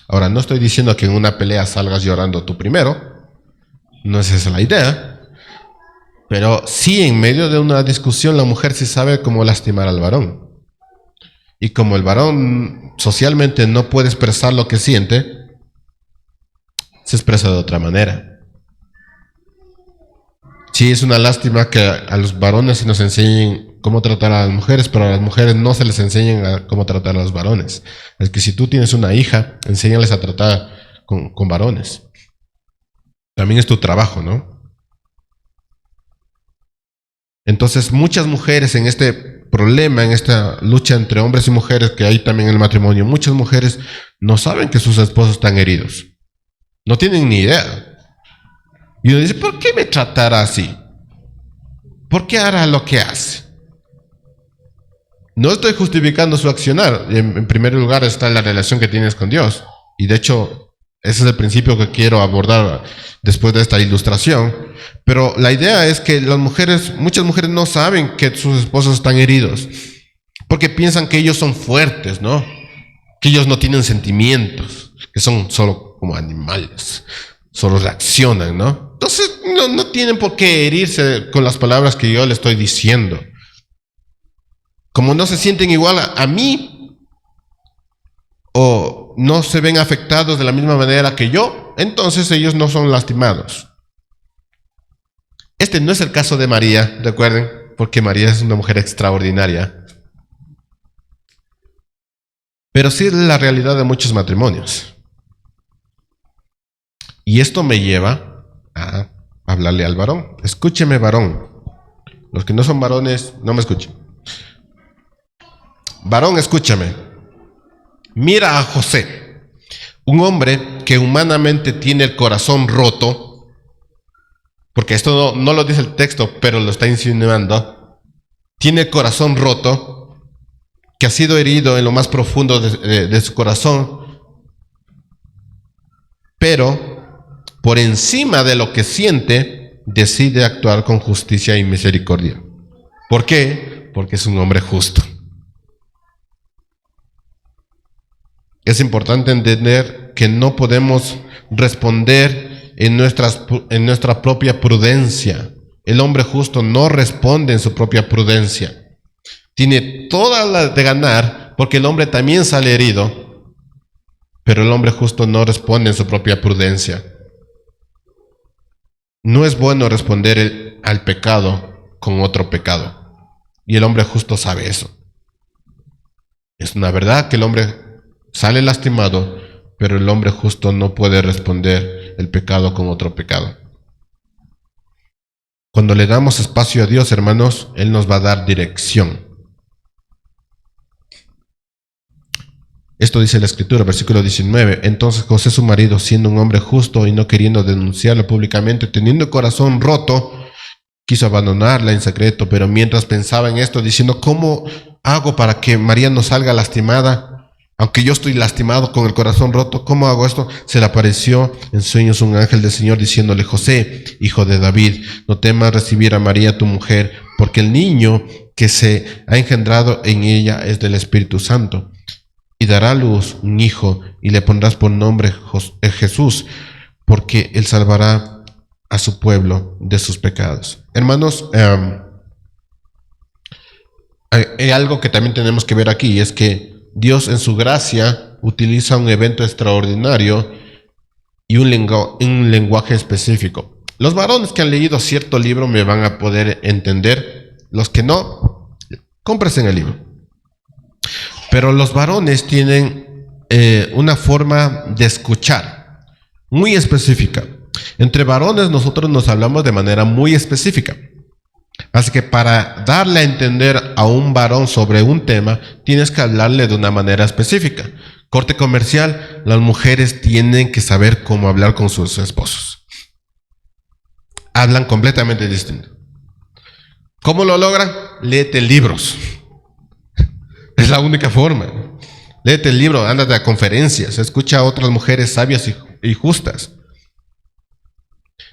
Ahora, no estoy diciendo que en una pelea salgas llorando tú primero, no es esa la idea, pero sí en medio de una discusión la mujer sí sabe cómo lastimar al varón. Y como el varón socialmente no puede expresar lo que siente, se expresa de otra manera. Sí, es una lástima que a los varones se nos enseñen cómo tratar a las mujeres, pero a las mujeres no se les enseñan a cómo tratar a los varones. Es que si tú tienes una hija, enséñales a tratar con varones. También es tu trabajo, ¿no? Entonces, muchas mujeres en este problema, en esta lucha entre hombres y mujeres que hay también en el matrimonio, muchas mujeres no saben que sus esposos están heridos. No tienen ni idea. Y uno dice, ¿por qué me tratará así? ¿Por qué hará lo que hace? No estoy justificando su accionar. En primer lugar está la relación que tienes con Dios. Y de hecho, ese es el principio que quiero abordar después de esta ilustración. Pero la idea es que muchas mujeres no saben que sus esposos están heridos. Porque piensan que ellos son fuertes, ¿no? Que ellos no tienen sentimientos. Que son solo como animales. Solo reaccionan, ¿no? Entonces no tienen por qué herirse con las palabras que yo le estoy diciendo. Como no se sienten igual a mí, o no se ven afectados de la misma manera que yo, entonces ellos no son lastimados. Este no es el caso de María, recuerden, porque María es una mujer extraordinaria. Pero sí es la realidad de muchos matrimonios. Y esto me lleva a hablarle al varón. Escúcheme, varón. Los que no son varones, no me escuchen. Varón, escúchame. Mira a José, un hombre que humanamente tiene el corazón roto, porque esto no lo dice el texto, pero lo está insinuando. Tiene el corazón roto, que ha sido herido en lo más profundo de su corazón, pero por encima de lo que siente, decide actuar con justicia y misericordia. ¿Por qué? Porque es un hombre justo. Es importante entender que no podemos responder en nuestra propia prudencia. El hombre justo no responde en su propia prudencia. Tiene toda la de ganar porque el hombre también sale herido, pero el hombre justo no responde en su propia prudencia. No es bueno responder al pecado con otro pecado. Y el hombre justo sabe eso. Es una verdad que el hombre sale lastimado, pero el hombre justo no puede responder el pecado con otro pecado. Cuando le damos espacio a Dios, hermanos, Él nos va a dar dirección. Esto dice la Escritura, versículo 19. Entonces José, su marido, siendo un hombre justo y no queriendo denunciarlo públicamente, teniendo el corazón roto, quiso abandonarla en secreto, pero mientras pensaba en esto, diciendo, ¿cómo hago para que María no salga lastimada? Aunque yo estoy lastimado con el corazón roto, ¿cómo hago esto? Se le apareció en sueños un ángel del Señor diciéndole, José, hijo de David, no temas recibir a María tu mujer, porque el niño que se ha engendrado en ella es del Espíritu Santo. Y dará a luz un hijo y le pondrás por nombre Jesús, porque él salvará a su pueblo de sus pecados. Hermanos, hay algo que también tenemos que ver aquí, es que Dios en su gracia utiliza un evento extraordinario y un lenguaje específico. Los varones que han leído cierto libro me van a poder entender. Los que no, cómprense el libro. Pero los varones tienen una forma de escuchar muy específica. Entre varones nosotros nos hablamos de manera muy específica. Así que para darle a entender a un varón sobre un tema, tienes que hablarle de una manera específica. Corte comercial, las mujeres tienen que saber cómo hablar con sus esposos. Hablan completamente distinto. ¿Cómo lo logran? Léete libros. Es la única forma. Léete el libro, ándate a conferencias, escucha a otras mujeres sabias y justas.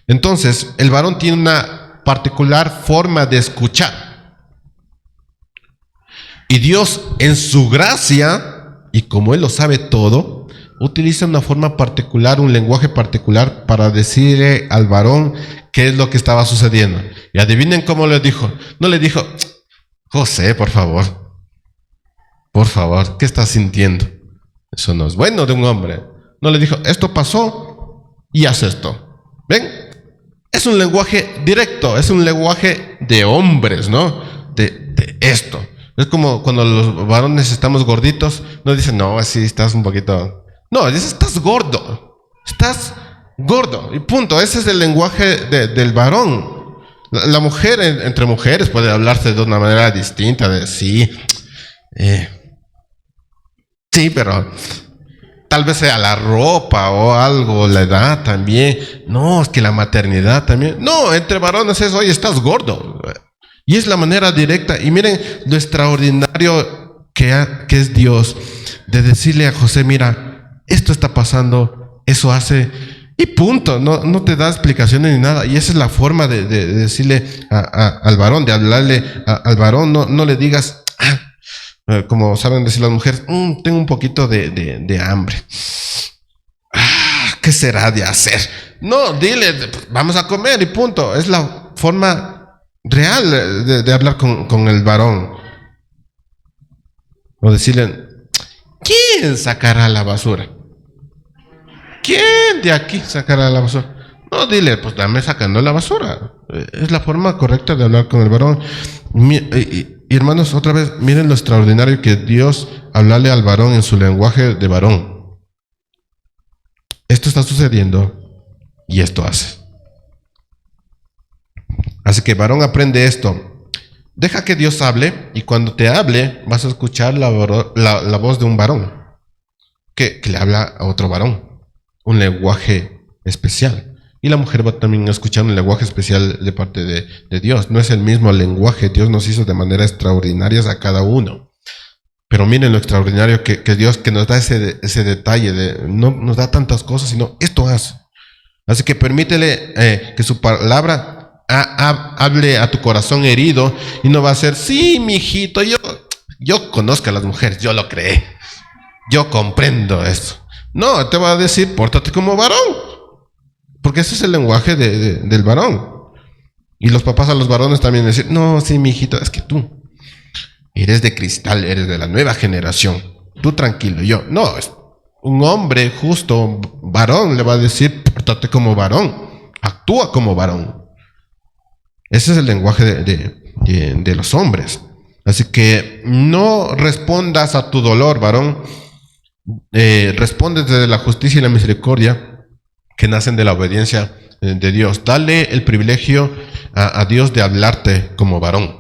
Entonces, el varón tiene una particular forma de escuchar. Y Dios, en su gracia, y como Él lo sabe todo, utiliza una forma particular, un lenguaje particular para decirle al varón qué es lo que estaba sucediendo. Y adivinen cómo le dijo. No le dijo, José, por favor, ¿qué estás sintiendo? Eso no es bueno de un hombre. No le dijo, esto pasó y haz esto. ¿Ven? Es un lenguaje directo, es un lenguaje de hombres, ¿no? De esto. Es como cuando los varones estamos gorditos, nos dicen, no, así estás un poquito... No, dice, estás gordo, y punto. Ese es el lenguaje del varón. La mujer, entre mujeres, puede hablarse de una manera distinta, de sí, sí, pero tal vez sea la ropa o algo, la edad también. No, es que la maternidad también. No, entre varones es, oye, estás gordo. Y es la manera directa. Y miren lo extraordinario que es Dios, de decirle a José, mira, esto está pasando, eso hace, y punto. No te da explicaciones ni nada. Y esa es la forma de decirle al varón, de hablarle al varón. No le digas, como saben decir las mujeres, tengo un poquito de hambre. ¿Qué será de hacer? No, dile, vamos a comer y punto. Es la forma real de hablar con el varón. O decirle, ¿quién sacará la basura? ¿Quién de aquí sacará la basura? No, dile, pues dame sacando la basura. Es la forma correcta de hablar con el varón. Y hermanos, otra vez, miren lo extraordinario que Dios hablarle al varón en su lenguaje de varón. Esto está sucediendo y esto hace. Así que varón, aprende esto. Deja que Dios hable, y cuando te hable vas a escuchar la voz de un varón que le habla a otro varón. Un lenguaje especial. Y la mujer va también a escuchar un lenguaje especial de parte de Dios. No es el mismo lenguaje. Dios nos hizo de manera extraordinaria a cada uno. Pero miren lo extraordinario que Dios, que nos da ese detalle. No nos da tantas cosas, sino esto hace. Así que permítele que su palabra hable a tu corazón herido, y no va a ser, sí, mijito, yo conozco a las mujeres, yo lo creé, yo comprendo eso. No, te va a decir, pórtate como varón, porque ese es el lenguaje del varón. Y los papás a los varones también decir, no, sí, mijito, es que tú eres de cristal, eres de la nueva generación, tú tranquilo. No, es un hombre justo, varón, le va a decir, pórtate como varón, actúa como varón. Ese es el lenguaje de los hombres. Así que no respondas a tu dolor, varón. Responde desde la justicia y la misericordia que nacen de la obediencia de Dios. Dale el privilegio a Dios de hablarte como varón.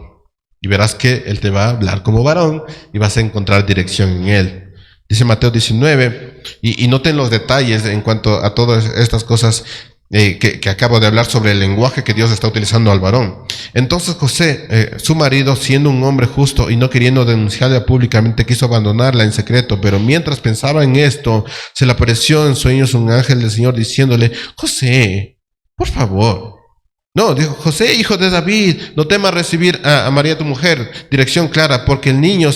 Y verás que Él te va a hablar como varón y vas a encontrar dirección en Él. Dice Mateo 19, y noten los detalles en cuanto a todas estas cosas que acabo de hablar sobre el lenguaje que Dios está utilizando al varón. Entonces José, su marido, siendo un hombre justo y no queriendo denunciarla públicamente, quiso abandonarla en secreto. Pero mientras pensaba en esto, se le apareció en sueños un ángel del Señor diciéndole, José, por favor. No, dijo, José, hijo de David, no temas recibir a María tu mujer. Dirección clara, porque el niño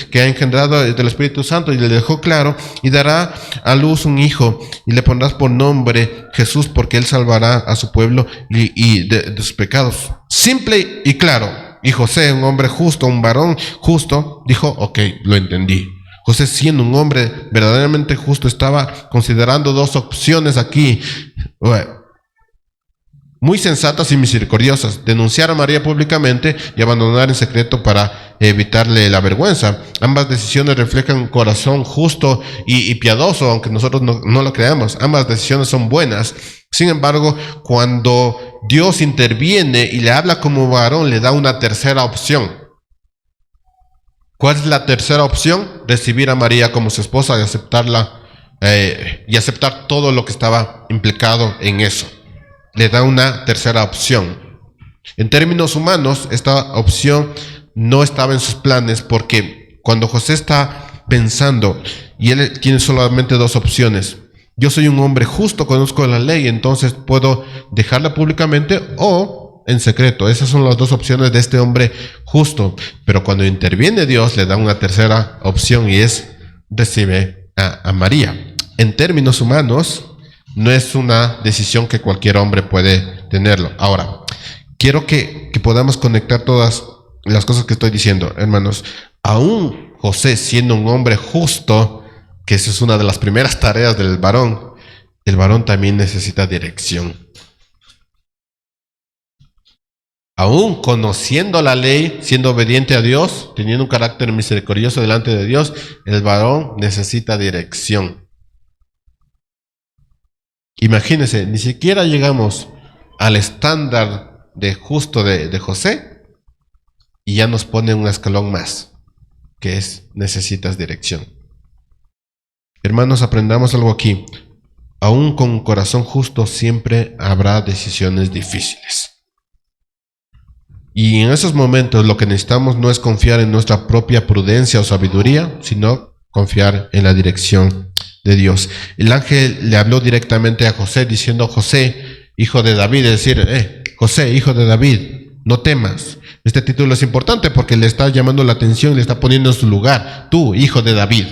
que ha engendrado del Espíritu Santo, y le dejó claro, y dará a luz un hijo, y le pondrás por nombre Jesús, porque él salvará a su pueblo y de sus pecados. Simple y claro. Y José, un hombre justo, un varón justo, dijo, ok, lo entendí. José, siendo un hombre verdaderamente justo, estaba considerando dos opciones aquí, muy sensatas y misericordiosas: denunciar a María públicamente y abandonar en secreto para evitarle la vergüenza. Ambas decisiones reflejan un corazón justo y piadoso, aunque nosotros no lo creamos. Ambas decisiones son buenas. Sin embargo, cuando Dios interviene y le habla como varón, le da una tercera opción. ¿Cuál es la tercera opción? Recibir a María como su esposa y aceptarla, y aceptar todo lo que estaba implicado en eso. Le da una tercera opción. En términos humanos, esta opción no estaba en sus planes, porque cuando José está pensando, y él tiene solamente dos opciones: yo soy un hombre justo, conozco la ley, entonces puedo dejarla públicamente o en secreto. Esas son las dos opciones de este hombre justo. Pero cuando interviene Dios, le da una tercera opción, y es: recibe a María. En términos humanos, no es una decisión que cualquier hombre puede tenerlo. Ahora, quiero que podamos conectar todas las cosas que estoy diciendo, hermanos. Aún José, siendo un hombre justo, que esa es una de las primeras tareas del varón, el varón también necesita dirección. Aún conociendo la ley, siendo obediente a Dios, teniendo un carácter misericordioso delante de Dios, el varón necesita dirección. Imagínense, ni siquiera llegamos al estándar de justo de José, y ya nos pone un escalón más, que es: necesitas dirección. Hermanos, aprendamos algo aquí. Aún con un corazón justo siempre habrá decisiones difíciles. Y en esos momentos lo que necesitamos no es confiar en nuestra propia prudencia o sabiduría, sino confiar en la dirección de Dios. El ángel le habló directamente a José diciendo: José, hijo de David, es decir, José, hijo de David, no temas. Este título es importante porque le está llamando la atención y le está poniendo en su lugar: tú, hijo de David.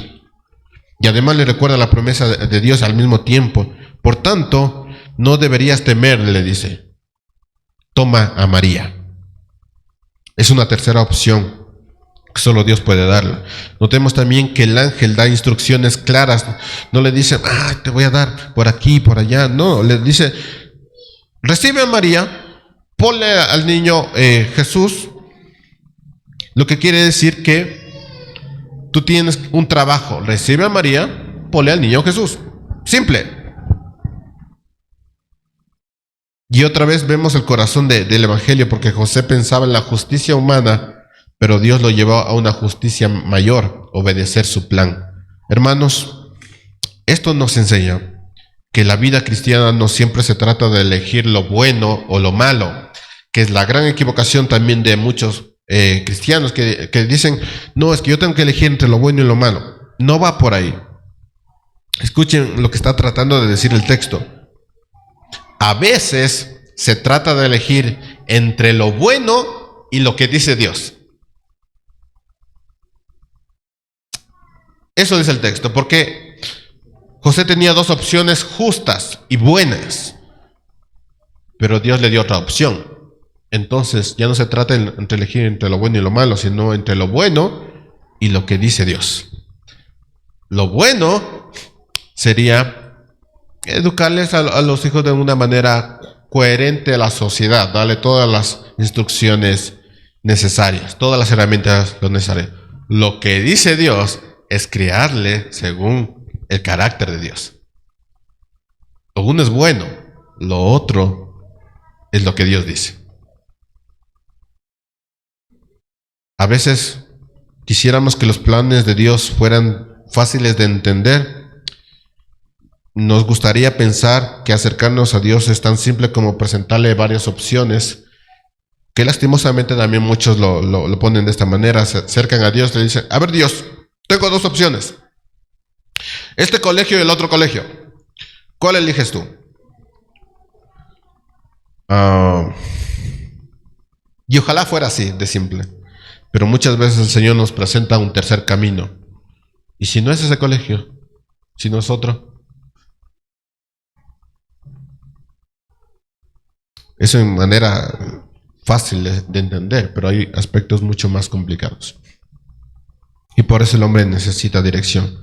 Y además le recuerda la promesa de Dios al mismo tiempo. Por tanto, no deberías temer, le dice. Toma a María. Es una tercera opción que solo Dios puede darla. Notemos también que el ángel da instrucciones claras. No le dice: te voy a dar por aquí, por allá. No, le dice: recibe a María, ponle al niño Jesús. Lo que quiere decir que tú tienes un trabajo: recibe a María, ponle al niño Jesús. Simple. Y otra vez vemos el corazón del evangelio, porque José pensaba en la justicia humana, pero Dios lo llevó a una justicia mayor: obedecer su plan. Hermanos, esto nos enseña que la vida cristiana no siempre se trata de elegir lo bueno o lo malo, que es la gran equivocación también de muchos cristianos que dicen: no, es que yo tengo que elegir entre lo bueno y lo malo. No va por ahí. Escuchen lo que está tratando de decir el texto. A veces se trata de elegir entre lo bueno y lo que dice Dios. Eso dice el texto, porque José tenía dos opciones justas y buenas, pero Dios le dio otra opción. Entonces ya no se trata de elegir entre lo bueno y lo malo, sino entre lo bueno y lo que dice Dios. Lo bueno sería educarles a los hijos de una manera coherente a la sociedad, darle todas las instrucciones necesarias, todas las herramientas necesarias. Lo que dice Dios es criarle según el carácter de Dios. Lo uno es bueno, lo otro es lo que Dios dice. A veces quisiéramos que los planes de Dios fueran fáciles de entender. Nos gustaría pensar que acercarnos a Dios es tan simple como presentarle varias opciones, que lastimosamente también muchos lo ponen de esta manera. Se acercan a Dios y le dicen: a ver, Dios, tengo dos opciones: este colegio y el otro colegio. ¿Cuál eliges tú? Y ojalá fuera así de simple. Pero muchas veces el Señor nos presenta un tercer camino. ¿Y si no es ese colegio? ¿Si no es otro? Es una manera fácil de entender, pero hay aspectos mucho más complicados. Y por eso el hombre necesita dirección.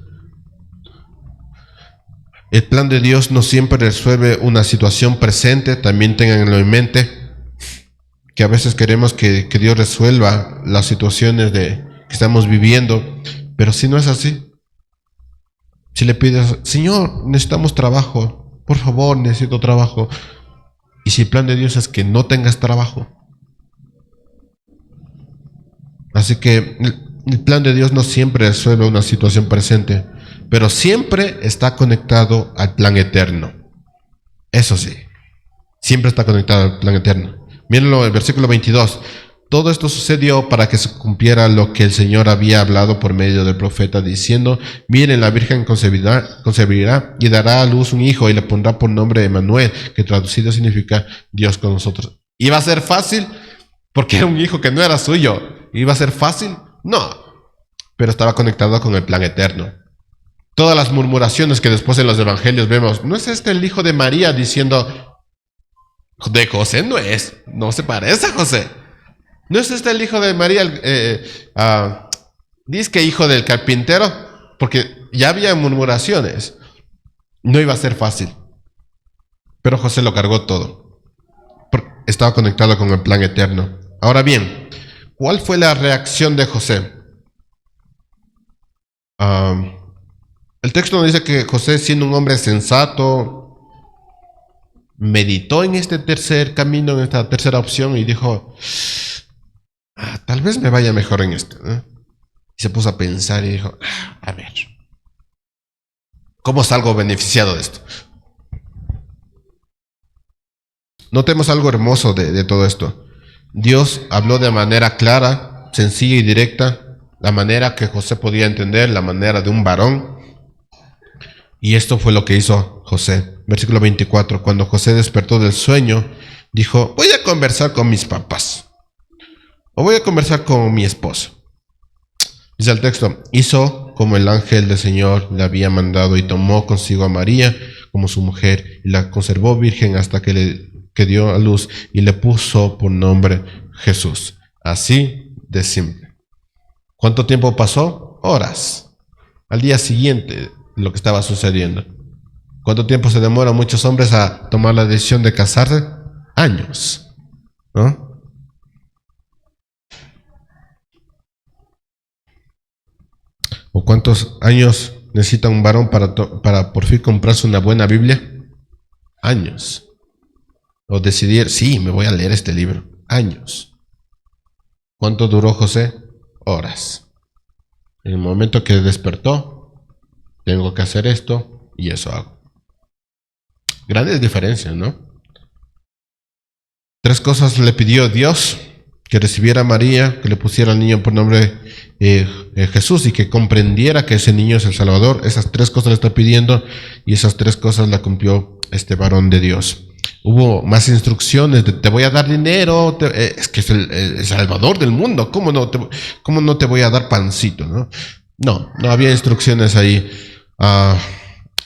El plan de Dios no siempre resuelve una situación presente. También tenganlo en mente que a veces queremos que Dios resuelva las situaciones que estamos viviendo, pero si no es así, si le pides, Señor, necesitamos trabajo, por favor, necesito trabajo, y si el plan de Dios es que no tengas trabajo, así que el plan de Dios no siempre resuelve una situación presente, pero siempre está conectado al plan eterno. Eso sí, siempre está conectado al plan eterno. Mírenlo en el versículo 22. Todo esto sucedió para que se cumpliera lo que el Señor había hablado por medio del profeta, diciendo: miren, la Virgen concebirá y dará a luz un hijo y le pondrá por nombre Emmanuel, que traducido significa Dios con nosotros. ¿Iba a ser fácil? Porque era un hijo que no era suyo. ¿Iba a ser fácil? No, pero estaba conectado con el plan eterno. Todas las murmuraciones que después en los evangelios vemos, ¿no es este el hijo de María diciendo, de José no se parece a José? ¿No es este el hijo de María, dice que hijo del carpintero? Porque ya había murmuraciones. No iba a ser fácil. Pero José lo cargó todo. Porque estaba conectado con el plan eterno. Ahora bien, ¿cuál fue la reacción de José? El texto nos dice que José, siendo un hombre sensato, meditó en este tercer camino, en esta tercera opción, y dijo, tal vez me vaya mejor en esto, ¿no? Y se puso a pensar y dijo, a ver, ¿cómo salgo beneficiado de esto? Notemos algo hermoso de todo esto. Dios habló de manera clara, sencilla y directa, la manera que José podía entender, la manera de un varón. Y esto fue lo que hizo José. Versículo 24. Cuando José despertó del sueño, dijo, voy a conversar con mis papás. O voy a conversar con mi esposo. Dice el texto, hizo como el ángel del Señor le había mandado y tomó consigo a María como su mujer y la conservó virgen hasta que dio a luz y le puso por nombre Jesús. Así de simple. ¿Cuánto tiempo pasó? Horas. Al día siguiente, lo que estaba sucediendo. ¿Cuánto tiempo se demoran muchos hombres a tomar la decisión de casarse? Años, ¿no? ¿O cuántos años necesita un varón para por fin comprarse una buena Biblia? Años. O decidir, sí, me voy a leer este libro. Años. ¿Cuánto duró José? Horas. En el momento que despertó, tengo que hacer esto y eso hago. Grandes diferencias, ¿no? 3 cosas le pidió Dios: que recibiera a María, que le pusiera al niño por nombre Jesús y que comprendiera que ese niño es el Salvador. Esas 3 cosas le está pidiendo y esas 3 cosas la cumplió este varón de Dios. Hubo más instrucciones de te voy a dar dinero, es que es el Salvador del mundo, ¿cómo no te voy a dar pancito? No había instrucciones ahí.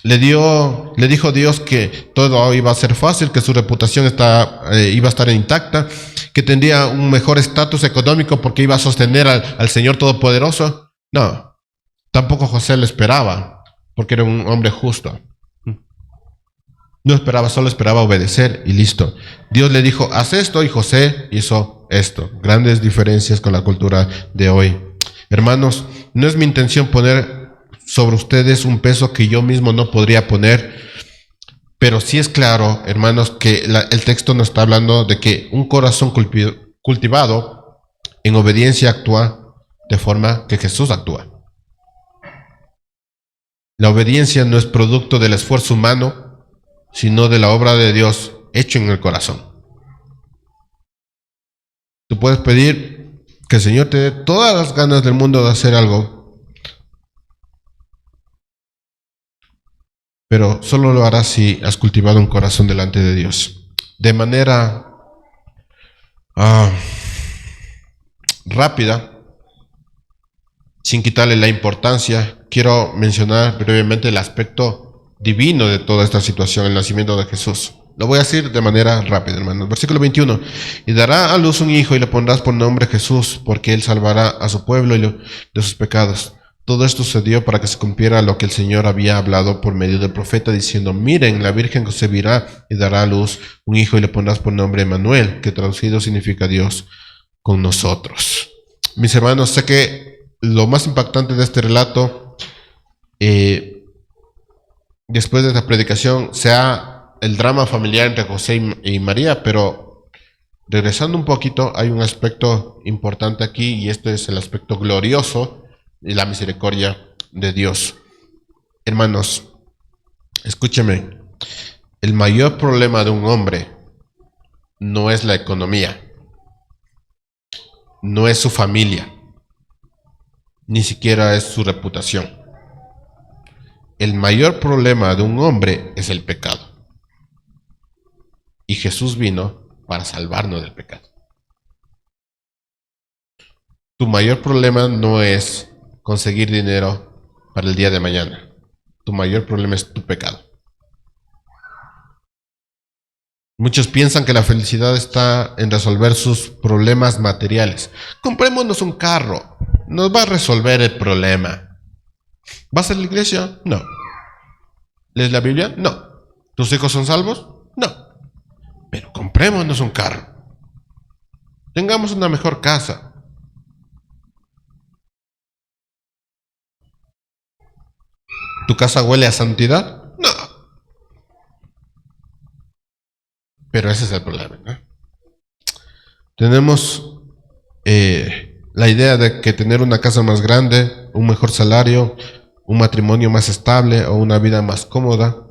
Le dijo Dios que todo iba a ser fácil, que su reputación iba a estar intacta, que tendría un mejor estatus económico porque iba a sostener al Señor Todopoderoso. No, tampoco José lo esperaba, porque era un hombre justo. No esperaba, solo esperaba obedecer y listo. Dios le dijo, haz esto, y José hizo esto. Grandes diferencias con la cultura de hoy. Hermanos, no es mi intención poner sobre ustedes un peso que yo mismo no podría poner, pero sí es claro, hermanos, que el texto nos está hablando de que un corazón cultivado en obediencia actúa de forma que Jesús actúa. La obediencia no es producto del esfuerzo humano, sino de la obra de Dios hecho en el corazón. Tú puedes pedir que el Señor te dé todas las ganas del mundo de hacer algo, pero solo lo harás si has cultivado un corazón delante de Dios. De manera rápida, sin quitarle la importancia, quiero mencionar brevemente el aspecto divino de toda esta situación, el nacimiento de Jesús. Lo voy a decir de manera rápida, hermanos. Versículo 21. Y dará a luz un hijo y le pondrás por nombre Jesús, porque él salvará a su pueblo de sus pecados. Todo esto sucedió para que se cumpliera lo que el Señor había hablado por medio del profeta, diciendo: miren, la Virgen concebirá y dará a luz un hijo y le pondrás por nombre Emmanuel, que traducido significa Dios con nosotros. Mis hermanos, sé que lo más impactante de este relato, después de esta predicación, sea el drama familiar entre José y María, pero regresando un poquito, hay un aspecto importante aquí, y este es el aspecto glorioso y la misericordia de Dios. Hermanos, escúcheme, el mayor problema de un hombre no es la economía, no es su familia, ni siquiera es su reputación. El mayor problema de un hombre es el pecado. Y Jesús vino para salvarnos del pecado. Tu mayor problema no es conseguir dinero para el día de mañana. Tu mayor problema es tu pecado. Muchos piensan que la felicidad está en resolver sus problemas materiales. Comprémonos un carro, nos va a resolver el problema. ¿Vas a la iglesia? No. ¿Lees la Biblia? No. ¿Tus hijos son salvos? No. Pero comprémonos un carro. Tengamos una mejor casa. ¿Tu casa huele a santidad? No. Pero ese es el problema, ¿no? Tenemos la idea de que tener una casa más grande, un mejor salario, un matrimonio más estable o una vida más cómoda,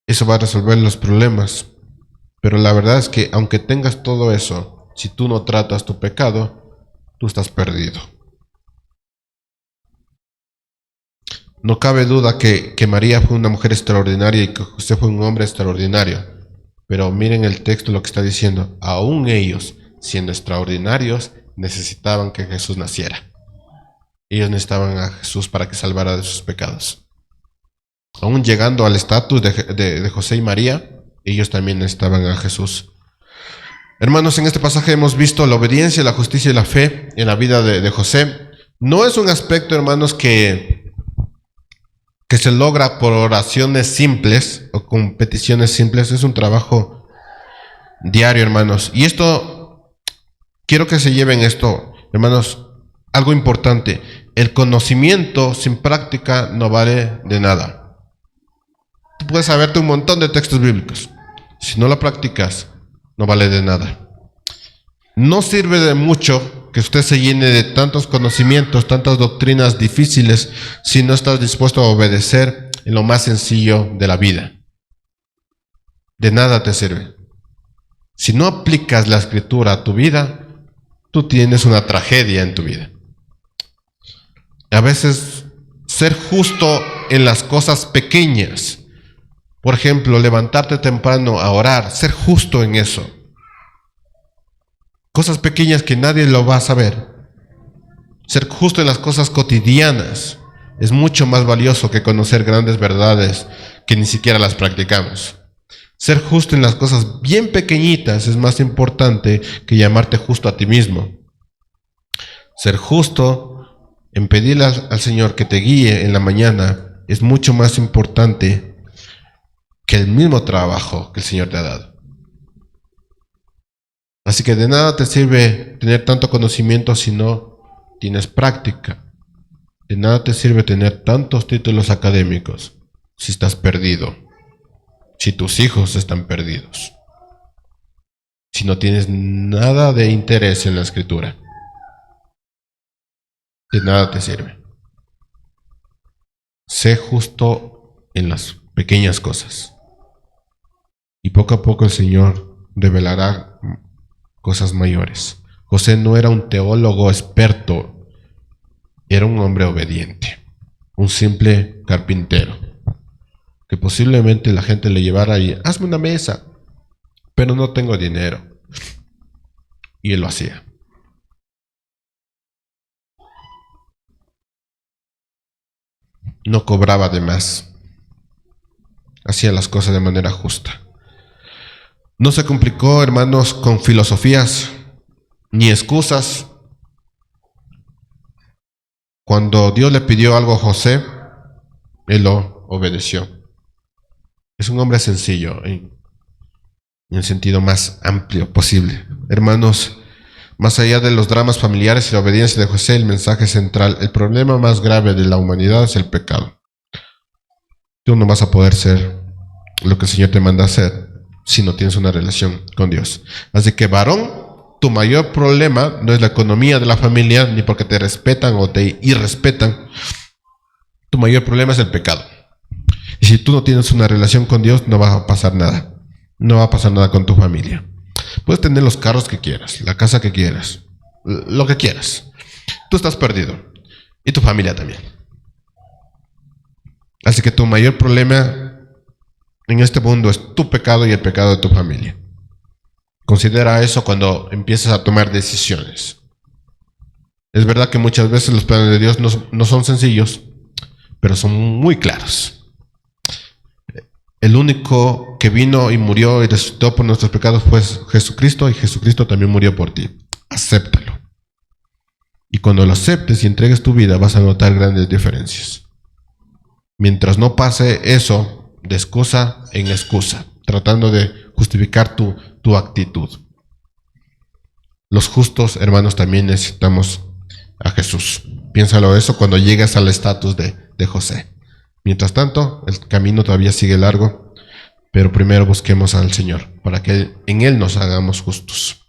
eso va a resolver los problemas. Pero la verdad es que aunque tengas todo eso, si tú no tratas tu pecado, tú estás perdido. No cabe duda que María fue una mujer extraordinaria y que José fue un hombre extraordinario. Pero miren el texto lo que está diciendo. Aún ellos, siendo extraordinarios, necesitaban que Jesús naciera. Ellos necesitaban a Jesús para que salvara de sus pecados. Aún llegando al estatus de José y María, ellos también necesitaban a Jesús. Hermanos, en este pasaje hemos visto la obediencia, la justicia y la fe en la vida de José. No es un aspecto, hermanos, que se logra por oraciones simples o con peticiones simples. Es un trabajo diario, hermanos. Y esto, quiero que se lleven esto, hermanos, algo importante. El conocimiento sin práctica no vale de nada. Tú puedes saberte un montón de textos bíblicos. Si no lo practicas, no vale de nada. No sirve de mucho que usted se llene de tantos conocimientos, tantas doctrinas difíciles, si no estás dispuesto a obedecer en lo más sencillo de la vida. De nada te sirve. Si no aplicas la escritura a tu vida, tú tienes una tragedia en tu vida. A veces, ser justo en las cosas pequeñas, por ejemplo, levantarte temprano a orar, ser justo en eso. Cosas pequeñas que nadie lo va a saber. Ser justo en las cosas cotidianas es mucho más valioso que conocer grandes verdades que ni siquiera las practicamos. Ser justo en las cosas bien pequeñitas es más importante que llamarte justo a ti mismo. Ser justo en pedirle al Señor que te guíe en la mañana es mucho más importante que el mismo trabajo que el Señor te ha dado. Así que de nada te sirve tener tanto conocimiento si no tienes práctica. De nada te sirve tener tantos títulos académicos si estás perdido, si tus hijos están perdidos, si no tienes nada de interés en la escritura. De nada te sirve. Sé justo en las pequeñas cosas. Y poco a poco el Señor revelará cosas mayores. José no era un teólogo experto, era un hombre obediente, un simple carpintero, que posiblemente la gente le llevara y hazme una mesa, pero no tengo dinero. Y él lo hacía. No cobraba de más. Hacía las cosas de manera justa. No se complicó, hermanos, con filosofías ni excusas. Cuando Dios le pidió algo a José, él lo obedeció. Es un hombre sencillo en el sentido más amplio posible. Hermanos, más allá de los dramas familiares y la obediencia de José, el mensaje central, el problema más grave de la humanidad es el pecado. Tú no vas a poder ser lo que el Señor te manda a hacer si no tienes una relación con Dios. Así que, varón, tu mayor problema no es la economía de la familia, ni porque te respetan o te irrespetan. Tu mayor problema es el pecado. Y si tú no tienes una relación con Dios, no va a pasar nada. No va a pasar nada con tu familia. Puedes tener los carros que quieras, la casa que quieras, lo que quieras. Tú estás perdido. Y tu familia también. Así que tu mayor problema en este mundo es tu pecado y el pecado de tu familia. Considera eso cuando empiezas a tomar decisiones. Es verdad que muchas veces los planes de Dios no son sencillos, pero son muy claros. El único que vino y murió y resucitó por nuestros pecados fue Jesucristo, y Jesucristo también murió por ti. Acéptalo. Y cuando lo aceptes y entregues tu vida, vas a notar grandes diferencias. Mientras no pase eso, de excusa en excusa, tratando de justificar tu actitud. Los justos, hermanos, también necesitamos a Jesús. Piénsalo eso cuando llegues al estatus de José. Mientras tanto, el camino todavía sigue largo, pero primero busquemos al Señor para que en Él nos hagamos justos.